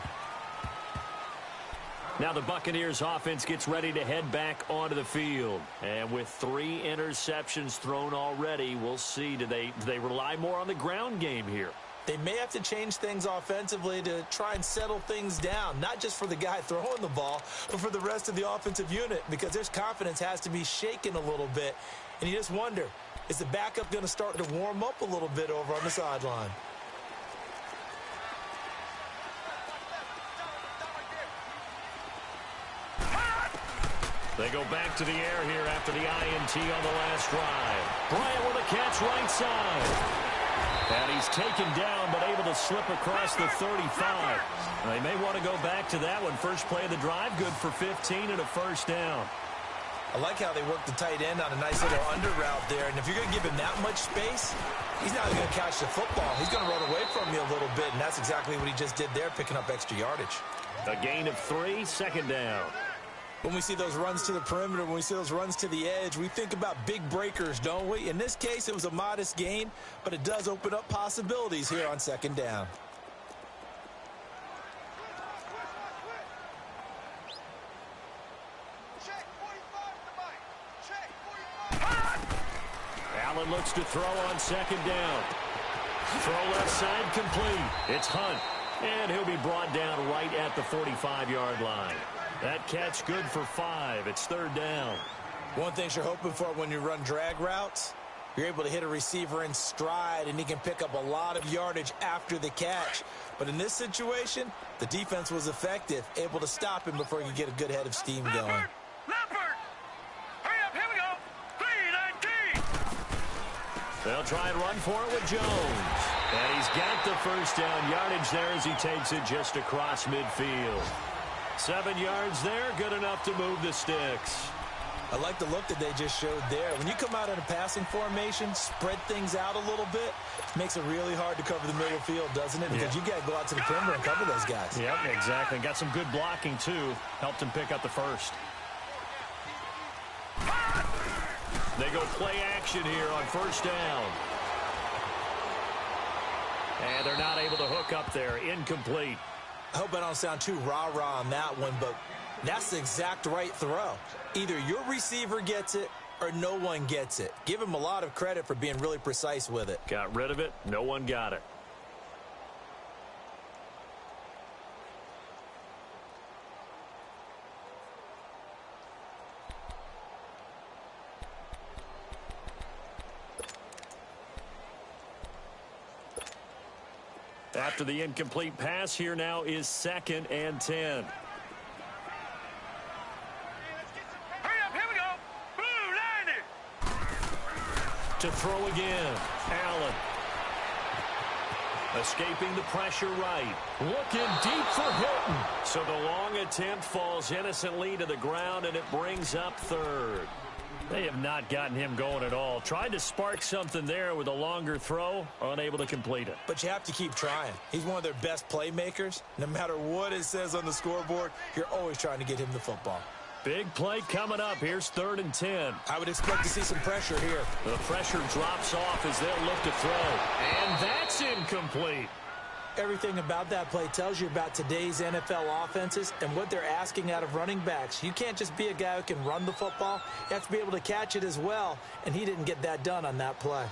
Now the Buccaneers offense gets ready to head back onto the field. And with 3 interceptions thrown already, we'll see, do they rely more on the ground game here? They may have to change things offensively to try and settle things down, not just for the guy throwing the ball, but for the rest of the offensive unit, because their confidence has to be shaken a little bit. And you just wonder, is the backup going to start to warm up a little bit over on the sideline? They go back to the air here after the INT on the last drive. Bryant with a catch right side. And he's taken down, but able to slip across the 35. They may want to go back to that one. First play of the drive, good for 15 and a first down. I like how they work the tight end on a nice little under route there. And if you're going to give him that much space, he's not going to catch the football. He's going to run away from you a little bit, and that's exactly what he just did there, picking up extra yardage. A gain of 3, second down. When we see those runs to the perimeter, when we see those runs to the edge, we think about big breakers, don't we? In this case, it was a modest gain, but it does open up possibilities here on second down. Allen looks to throw on second down. Throw left side complete. It's Hunt, and he'll be brought down right at the 45-yard line. That catch good for 5. It's third down. One thing you're hoping for when you run drag routes, you're able to hit a receiver in stride, and he can pick up a lot of yardage after the catch. But in this situation, the defense was effective, able to stop him before he could get a good head of steam going. Leopard! Hurry up, here we go! 3-19! They'll try and run for it with Jones. And he's got the first down yardage there as he takes it just across midfield. 7 yards there, good enough to move the sticks. I like the look that they just showed there. When you come out in a passing formation, spread things out a little bit, makes it really hard to cover the middle field, doesn't it? Because you got to go out to the perimeter and cover those guys. Yep, exactly. Got some good blocking, too. Helped him pick up the first. They go play action here on first down. And they're not able to hook up there. Incomplete. I hope I don't sound too rah-rah on that one, but that's the exact right throw. Either your receiver gets it or no one gets it. Give him a lot of credit for being really precise with it. Got rid of it. No one got it. After the incomplete pass, here now is 2nd and 10. Hurry up, here we go! Blue 90! To throw again. Allen. Escaping the pressure right. Looking deep for Hilton. So the long attempt falls innocently to the ground, and it brings up third. They have not gotten him going at all. Tried to spark something there with a longer throw, unable to complete it. But you have to keep trying. He's one of their best playmakers. No matter what it says on the scoreboard, you're always trying to get him the football. Big play coming up. Here's 3rd and 10. I would expect to see some pressure here. The pressure drops off as they'll look to throw. And that's incomplete. Everything about that play tells you about today's NFL offenses and what they're asking out of running backs. You can't just be a guy who can run the football. You have to be able to catch it as well, and he didn't get that done on that play.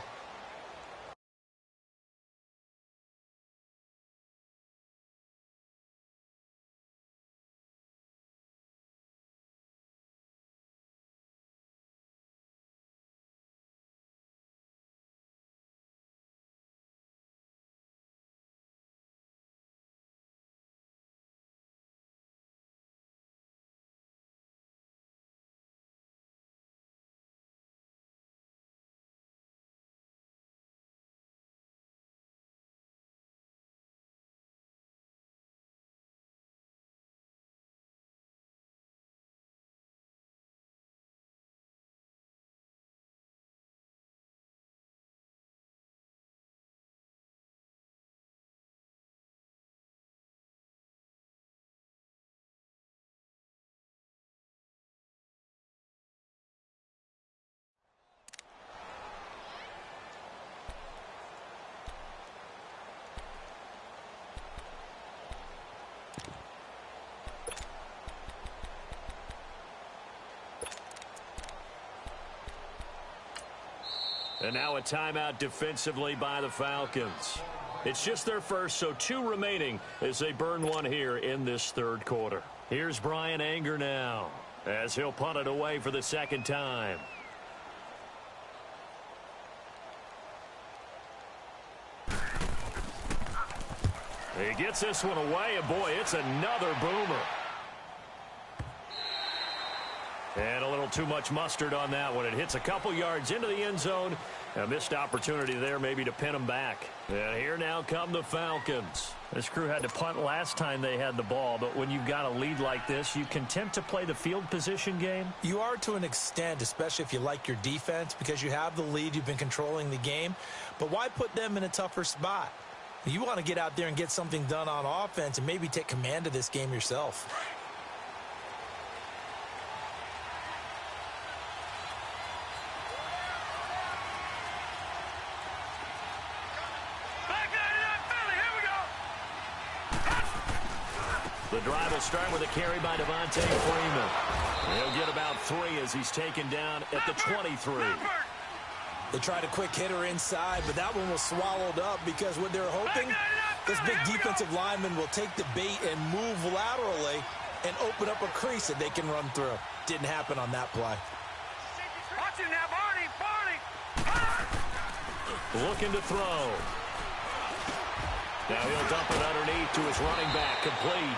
And now a timeout defensively by the Falcons. It's just their first, so 2 remaining as they burn one here in this third quarter. Here's Brian Anger now as he'll punt it away for the second time. He gets this one away, and boy, it's another boomer. And a little too much mustard on that one. It hits a couple yards into the end zone. A missed opportunity there maybe to pin them back. And here now come the Falcons. This crew had to punt last time they had the ball, but when you've got a lead like this, you content to play the field position game? You are to an extent, especially if you like your defense, because you have the lead, you've been controlling the game. But why put them in a tougher spot? You want to get out there and get something done on offense and maybe take command of this game yourself. The drive will start with a carry by Devontae Freeman. He'll get about 3 as he's taken down at the 23. They tried a quick hitter inside, but that one was swallowed up because what they're hoping, this big defensive lineman will take the bait and move laterally and open up a crease that they can run through. Didn't happen on that play. Watch him now, Barney! Looking to throw. Now he'll dump it underneath to his running back, complete.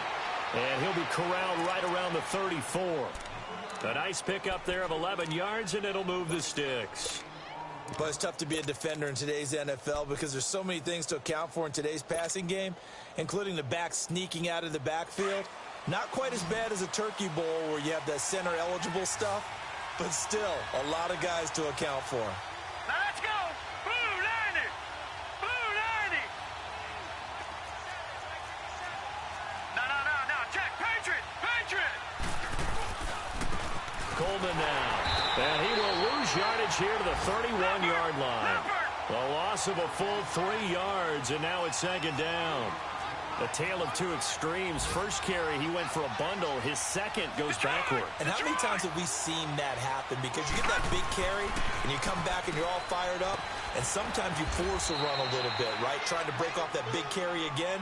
And he'll be corralled right around the 34. A nice pickup there of 11 yards, and it'll move the sticks. But it's tough to be a defender in today's NFL because there's so many things to account for in today's passing game, including the back sneaking out of the backfield. Not quite as bad as a turkey bowl where you have that center-eligible stuff, but still a lot of guys to account for. Now let's go! Blue 90! Blue 90! No, check! Patriot! Patriot! Coleman now. And he will lose yardage here to the 31-yard line. A loss of a full 3 yards, and now it's second down. A tale of 2 extremes. First carry, he went for a bundle. His second goes backward. And how many times have we seen that happen? Because you get that big carry, and you come back and you're all fired up, and sometimes you force a run a little bit, right? Trying to break off that big carry again,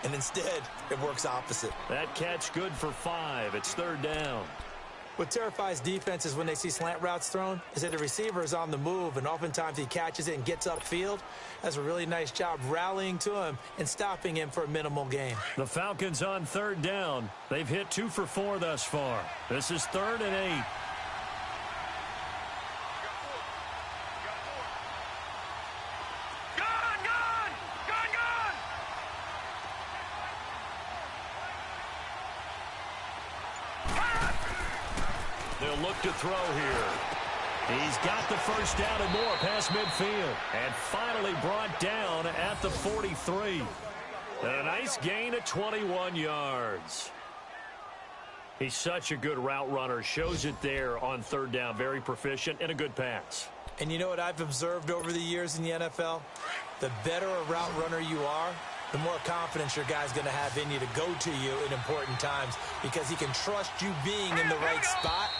and instead it works opposite. That catch good for 5. It's third down. What terrifies defenses when they see slant routes thrown is that the receiver is on the move, and oftentimes he catches it and gets upfield. Does a really nice job rallying to him and stopping him for a minimal gain. The Falcons on third down. They've hit 2 for 4 thus far. This is 3rd and 8. They'll look to throw here. He's got the first down and more past midfield. And finally brought down at the 43. And a nice gain of 21 yards. He's such a good route runner. Shows it there on third down. Very proficient and a good pass. And you know what I've observed over the years in the NFL? The better a route runner you are, the more confidence your guy's going to have in you to go to you in important times because he can trust you being in the right spot,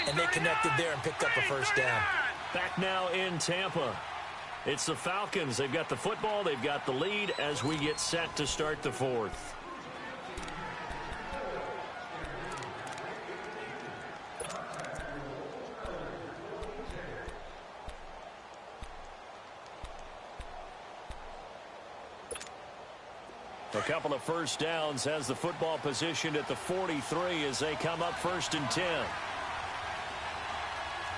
and they connected there and picked up a first down. Back now in Tampa. It's the Falcons. They've got the football. They've got the lead as we get set to start the fourth. A couple of first downs, has the football positioned at the 43 as they come up 1st and 10.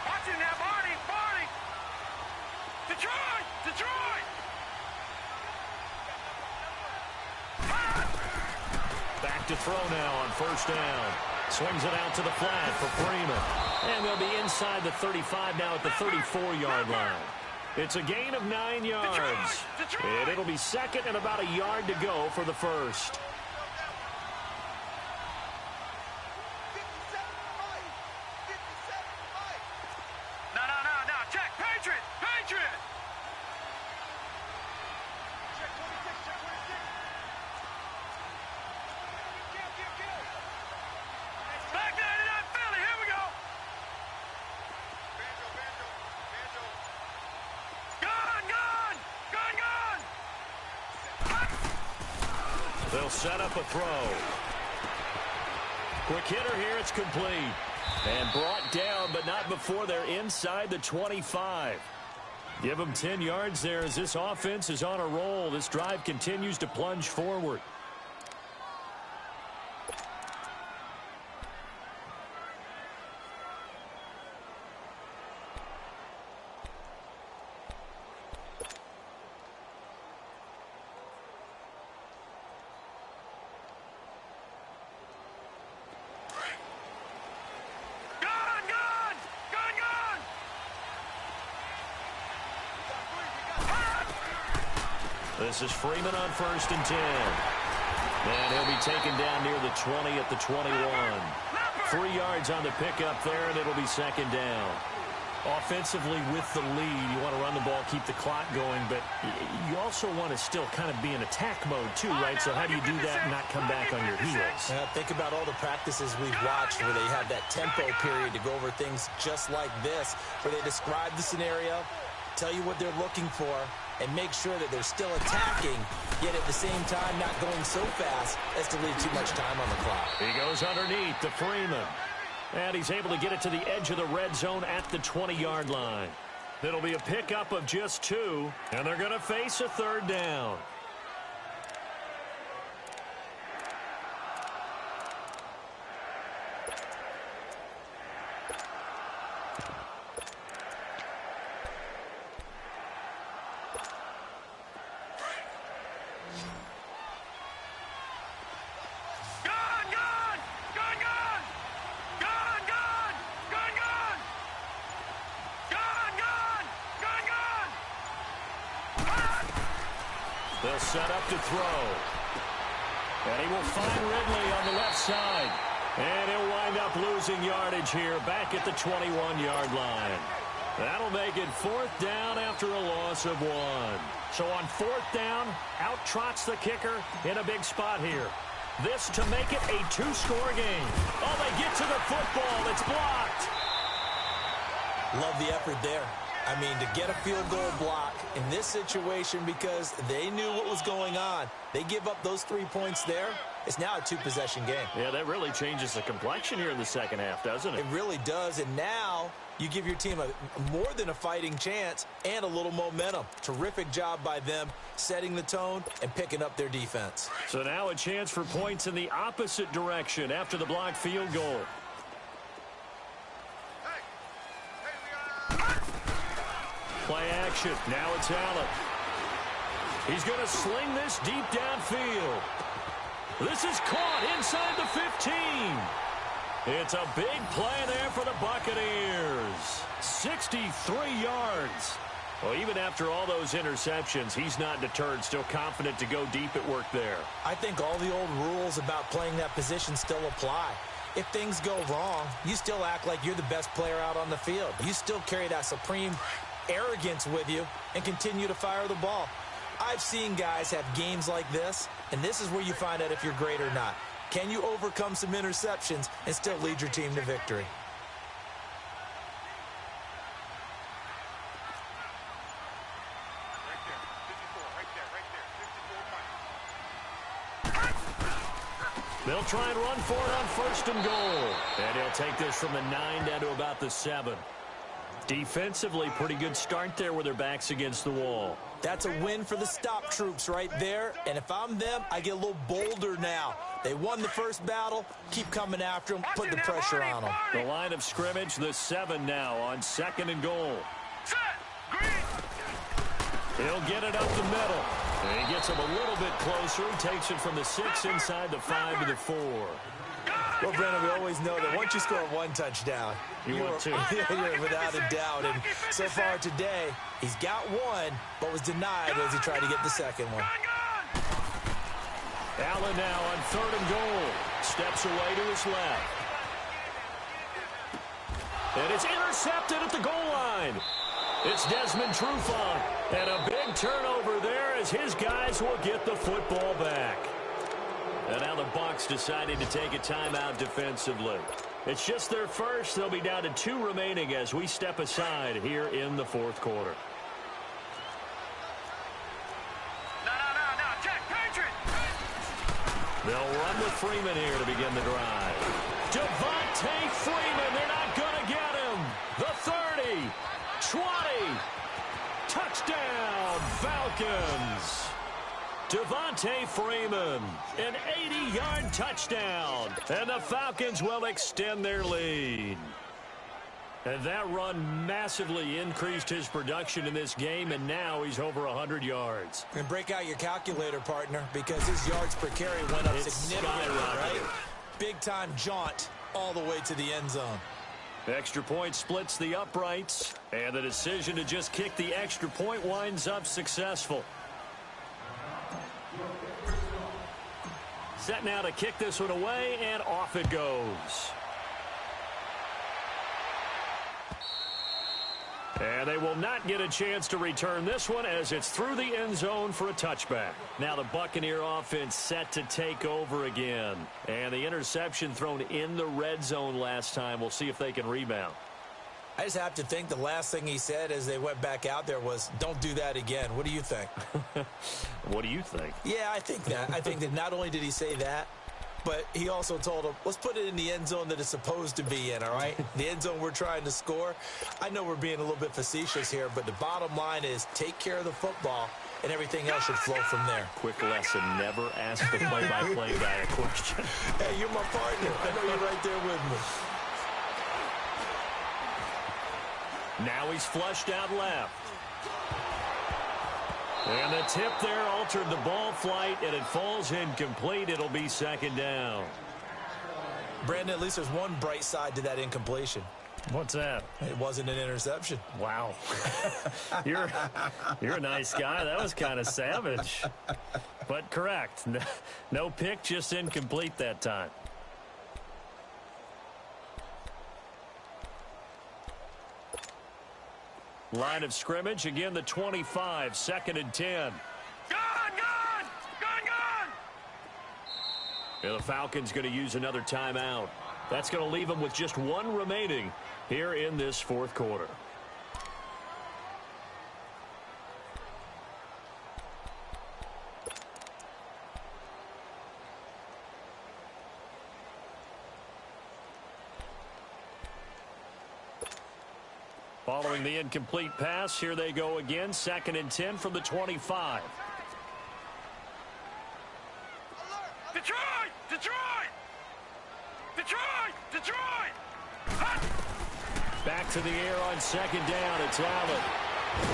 Watch him now, Barney! Detroit! Back to throw now on first down. Swings it out to the flat for Freeman. And they'll be inside the 35 now at the 34-yard line. It's a gain of 9 yards. Detroit! And it'll be second and about a yard to go for the first. No, check! Patriot! Back 99 Philly, here we go! They'll set up a throw. Quick hitter here. It's complete. And brought down, but not before they're inside the 25. Give them 10 yards there as this offense is on a roll. This drive continues to plunge forward. This is Freeman on 1st and 10. And he'll be taken down near the 20 at the 21. 3 yards on the pickup there, and it'll be 2nd down. Offensively with the lead, you want to run the ball, keep the clock going, but you also want to still kind of be in attack mode too, right? So how do you do that and not come back on your heels? Think about all the practices we've watched where they have that tempo period to go over things just like this, where they describe the scenario, tell you what they're looking for, and make sure that they're still attacking, yet at the same time not going so fast as to leave too much time on the clock. He goes underneath to Freeman. And he's able to get it to the edge of the red zone at the 20-yard line. It'll be a pickup of just 2, and they're going to face a 3rd down. They'll set up to throw. And he will find Ridley on the left side. And he'll wind up losing yardage here back at the 21-yard line. That'll make it 4th down after a loss of 1. So on 4th down, out trots the kicker in a big spot here. This to make it a 2-score game. Oh, they get to the football. It's blocked. Love the effort there. I mean, to get a field goal block in this situation because they knew what was going on. They give up those 3 points there. It's now a 2-possession game. Yeah, that really changes the complexion here in the second half, doesn't it? It really does. And now you give your team a more than a fighting chance and a little momentum. Terrific job by them setting the tone and picking up their defense. So now a chance for points in the opposite direction after the blocked field goal. Play action. Now it's Allen. He's going to sling this deep downfield. This is caught inside the 15. It's a big play there for the Buccaneers. 63 yards. Well, even after all those interceptions, he's not deterred, still confident to go deep at work there. I think all the old rules about playing that position still apply. If things go wrong, you still act like you're the best player out on the field. You still carry that supreme arrogance with you and continue to fire the ball. I've seen guys have games like this, and this is where you find out if you're great or not. Can you overcome some interceptions and still lead your team to victory? They'll try and run for it on 1st and goal. And he'll take this from the 9 down to about the 7. Defensively, pretty good start there with their backs against the wall. That's a win for the stop troops right there. And if I'm them, I get a little bolder now. They won the first battle. Keep coming after them. Put the pressure on them. The line of scrimmage, the 7 now on 2nd and goal. He'll get it up the middle. And he gets him a little bit closer. He takes it from the 6 inside the 5 to the 4. Well, Brennan, we always know that once you score 1 touchdown, you're without a doubt. And so far today, he's got 1, but was denied as he tried to get the 2nd one. Allen now on 3rd and goal. Steps away to his left. And it's intercepted at the goal line. It's Desmond Trufant. And a big turnover there as his guys will get the football back. And now the Bucs decided to take a timeout defensively. It's just their first. They'll be down to 2 remaining as we step aside here in the 4th quarter. No, check, Patriot! They'll run with Freeman here to begin the drive. Devontae Freeman, they're not going to get him. The 30, 20, touchdown, Falcons. Devontae Freeman, an 80-yard touchdown, and the Falcons will extend their lead. And that run massively increased his production in this game, and now he's over 100 yards. And break out your calculator, partner, because his yards per carry went up significantly, right? Big-time jaunt all the way to the end zone. Extra point splits the uprights, and the decision to just kick the extra point winds up successful. Set now to kick this one away, and off it goes. And they will not get a chance to return this one as it's through the end zone for a touchback. Now the Buccaneer offense set to take over again. And the interception thrown in the red zone last time. We'll see if they can rebound. I just have to think the last thing he said as they went back out there was, don't do that again. What do you think? What do you think? Yeah, I think that. I think that not only did he say that, but he also told him, let's put it in the end zone that it's supposed to be in, all right? The end zone we're trying to score. I know we're being a little bit facetious here, but the bottom line is take care of the football, and everything else should flow from there. Quick lesson, never ask the play-by-play guy a question. Hey, you're my partner. I know you're right there with me. Now he's flushed out left. And the tip there altered the ball flight, and it falls incomplete. It'll be second down. Brandon, at least there's one bright side to that incompletion. What's that? It wasn't an interception. Wow. You're a nice guy. That was kind of savage. But correct. No pick, just incomplete that time. Line of scrimmage, again the 25, 2nd and 10. Gone! And the Falcons going to use another timeout. That's going to leave them with just one remaining here in this fourth quarter. Following the incomplete pass, here they go again. 2nd and 10 from the 25. Detroit! Back to the air on 2nd down. It's Allen.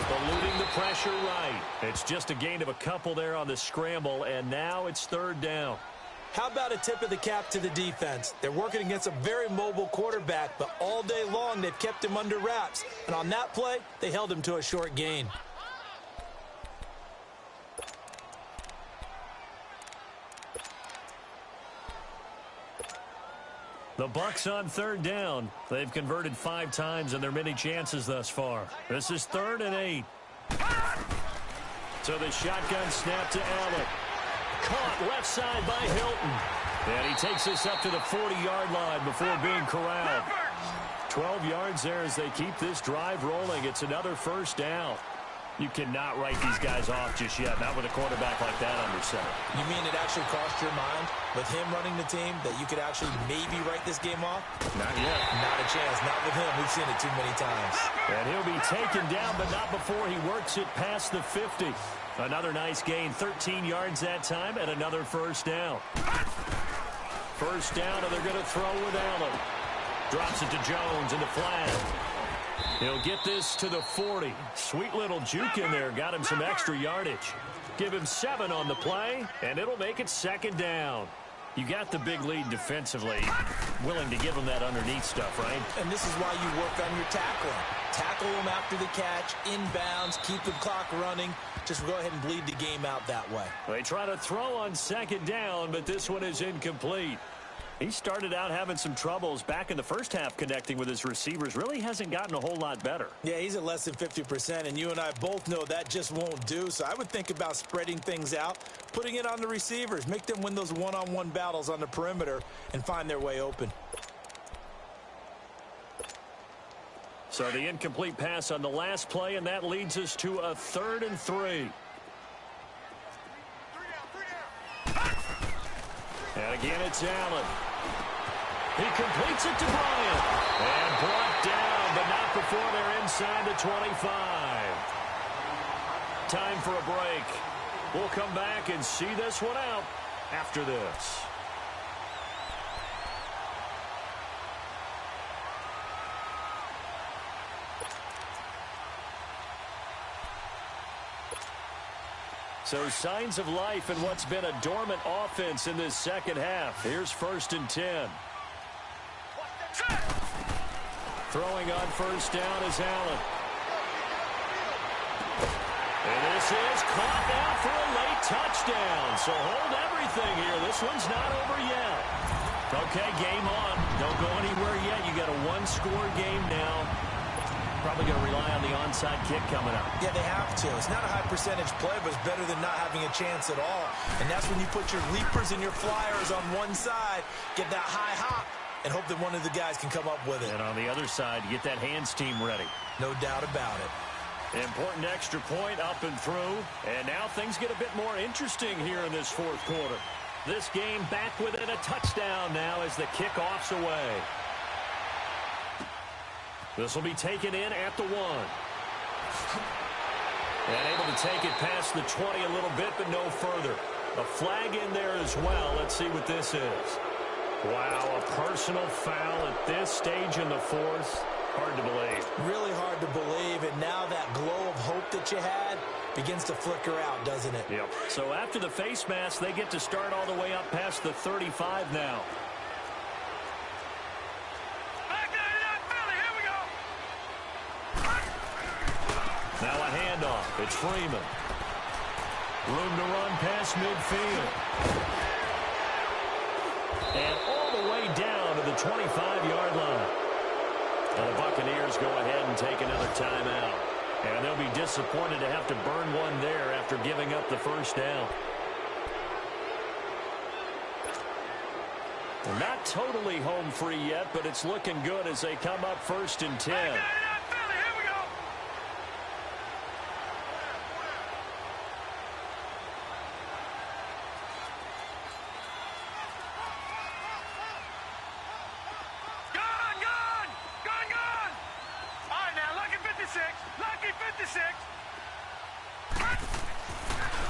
Eluding the pressure right. It's just a gain of a couple there on the scramble, and now it's 3rd down. How about a tip of the cap to the defense? They're working against a very mobile quarterback, but all day long they've kept him under wraps. And on that play, they held him to a short gain. The Bucs on 3rd down. They've converted 5 times in their many chances thus far. This is 3rd and 8. So the shotgun snap to Allen. Caught left side by Hilton. And he takes this up to the 40-yard line before being corralled. 12 yards there as they keep this drive rolling. It's another 1st down. You cannot write these guys off just yet, not with a quarterback like that under center. You mean it actually crossed your mind with him running the team that you could actually maybe write this game off? Not yet. Not a chance. Not with him. We've seen it too many times. And he'll be taken down, but not before he works it past the 50. Another nice gain, 13 yards that time, and another 1st down. 1st down, and they're going to throw with Allen. Drops it to Jones in the flat. He'll get this to the 40. Sweet little juke in there. Got him some extra yardage. Give him 7 on the play, and it'll make it 2nd down. You got the big lead defensively. Willing to give him that underneath stuff, right? And this is why you work on your tackling. Tackle them after the catch, inbounds, keep the clock running. Just go ahead and bleed the game out that way. They try to throw on 2nd down, but this one is incomplete. He started out having some troubles back in the first half connecting with his receivers. Really hasn't gotten a whole lot better. Yeah, he's at less than 50%, and you and I both know that just won't do. So I would think about spreading things out, putting it on the receivers, make them win those one-on-one battles on the perimeter and find their way open. So the incomplete pass on the last play, and that leads us to a 3rd and 3. And again, it's Allen. He completes it to Bryant. And brought down, but not before they're inside the 25. Time for a break. We'll come back and see this one out after this. So signs of life in what's been a dormant offense in this second half. Here's 1st and 10. Throwing on first down is Allen. And this is caught now for a late touchdown. So hold everything here. This one's not over yet. Okay, game on. Don't go anywhere yet. You got a one-score game now. Probably going to rely on the onside kick coming up. Yeah, they have to. It's not a high percentage play, but it's better than not having a chance at all. And that's when you put your leapers and your flyers on one side, get that high hop, and hope that one of the guys can come up with it. And on the other side, get that hands team ready. No doubt about it. Important extra point up and through. And now things get a bit more interesting here in this fourth quarter. This game back within a touchdown now as the kickoff's away. This will be taken in at the 1. And able to take it past the 20 a little bit, but no further. A flag in there as well. Let's see what this is. Wow, a personal foul at this stage in the fourth. Hard to believe. Really hard to believe, and now that glow of hope that you had begins to flicker out, doesn't it? Yep. So after the face mask, they get to start all the way up past the 35 now. Now a handoff. It's Freeman. Room to run past midfield. And all the way down to the 25-yard line. And the Buccaneers go ahead and take another timeout. And they'll be disappointed to have to burn one there after giving up the first down. Well, not totally home free yet, but it's looking good as they come up 1st and 10.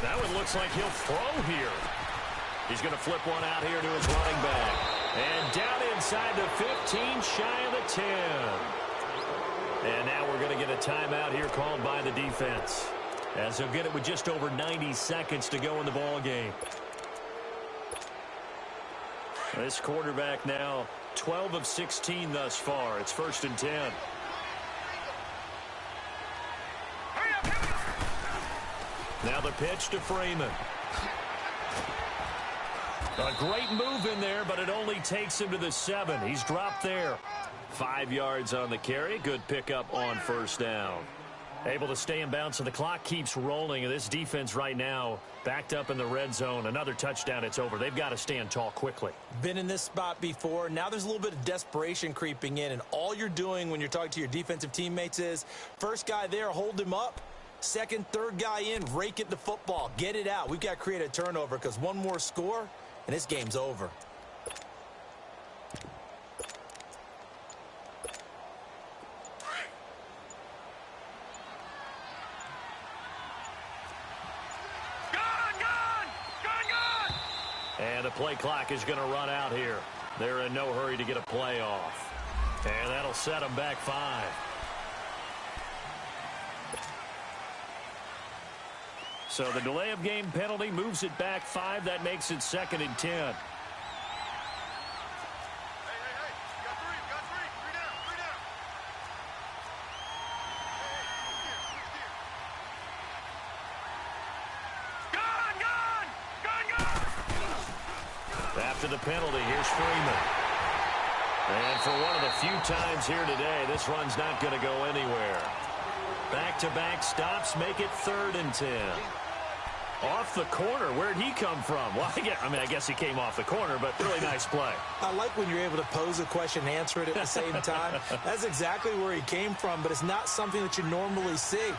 That one looks like he'll throw here. He's going to flip one out here to his running back. And down inside the 15, shy of the 10. And now we're going to get a timeout here called by the defense, as they'll get it with just over 90 seconds to go in the ball game. This quarterback now 12 of 16 thus far. It's 1st and 10. Now the pitch to Freeman. A great move in there, but it only takes him to the 7. He's dropped there. 5 yards on the carry. Good pickup on first down. Able to stay in bounds, so the clock keeps rolling. And this defense right now backed up in the red zone. Another touchdown, it's over. They've got to stand tall quickly. Been in this spot before. Now there's a little bit of desperation creeping in. And all you're doing when you're talking to your defensive teammates is, first guy there, hold him up. Second, third guy in, rake it the football. Get it out. We've got to create a turnover because one more score, and this game's over. And the play clock is going to run out here. They're in no hurry to get a play off. And that'll set them back 5. So the delay of game penalty moves it back 5. That makes it 2nd and 10. After the penalty, here's Freeman. And for one of the few times here today, this run's not going to go anywhere. Back-to-back stops make it 3rd and 10. Off the corner. Where'd he come from? Well, I guess he came off the corner, but really nice play. I like when you're able to pose a question and answer it at the same time. That's exactly where he came from, but it's not something that you normally see.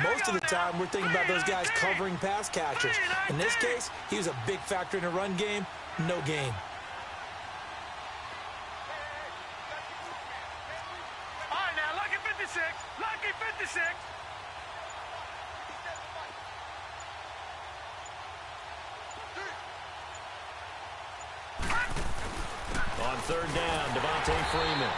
Most of the time, we're thinking about those guys covering pass catchers. In this case, he was a big factor in the run game. No gain. All right, now, lucky 56. Lucky 56. On third down, Devontae Freeman.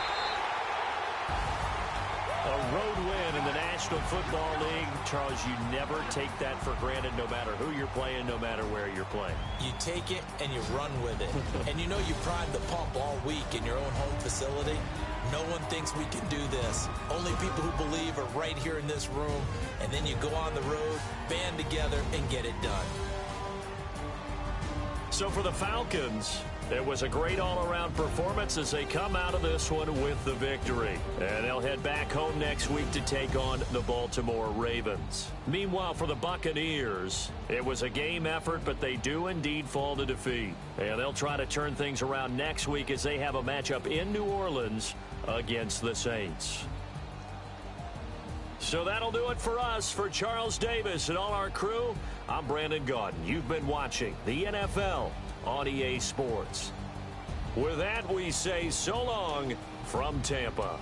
A road win in the National Football League. Charles, you never take that for granted no matter who you're playing, no matter where you're playing. You take it and you run with it. And you know you prime the pump all week in your own home facility. No one thinks we can do this. Only people who believe are right here in this room. And then you go on the road, band together, and get it done. So for the Falcons, it was a great all-around performance as they come out of this one with the victory. And they'll head back home next week to take on the Baltimore Ravens. Meanwhile, for the Buccaneers, it was a game effort, but they do indeed fall to defeat. And they'll try to turn things around next week as they have a matchup in New Orleans against the Saints. So that'll do it for us. For Charles Davis and all our crew, I'm Brandon Gaudin. You've been watching the NFL on EA Sports. With that, we say so long from Tampa.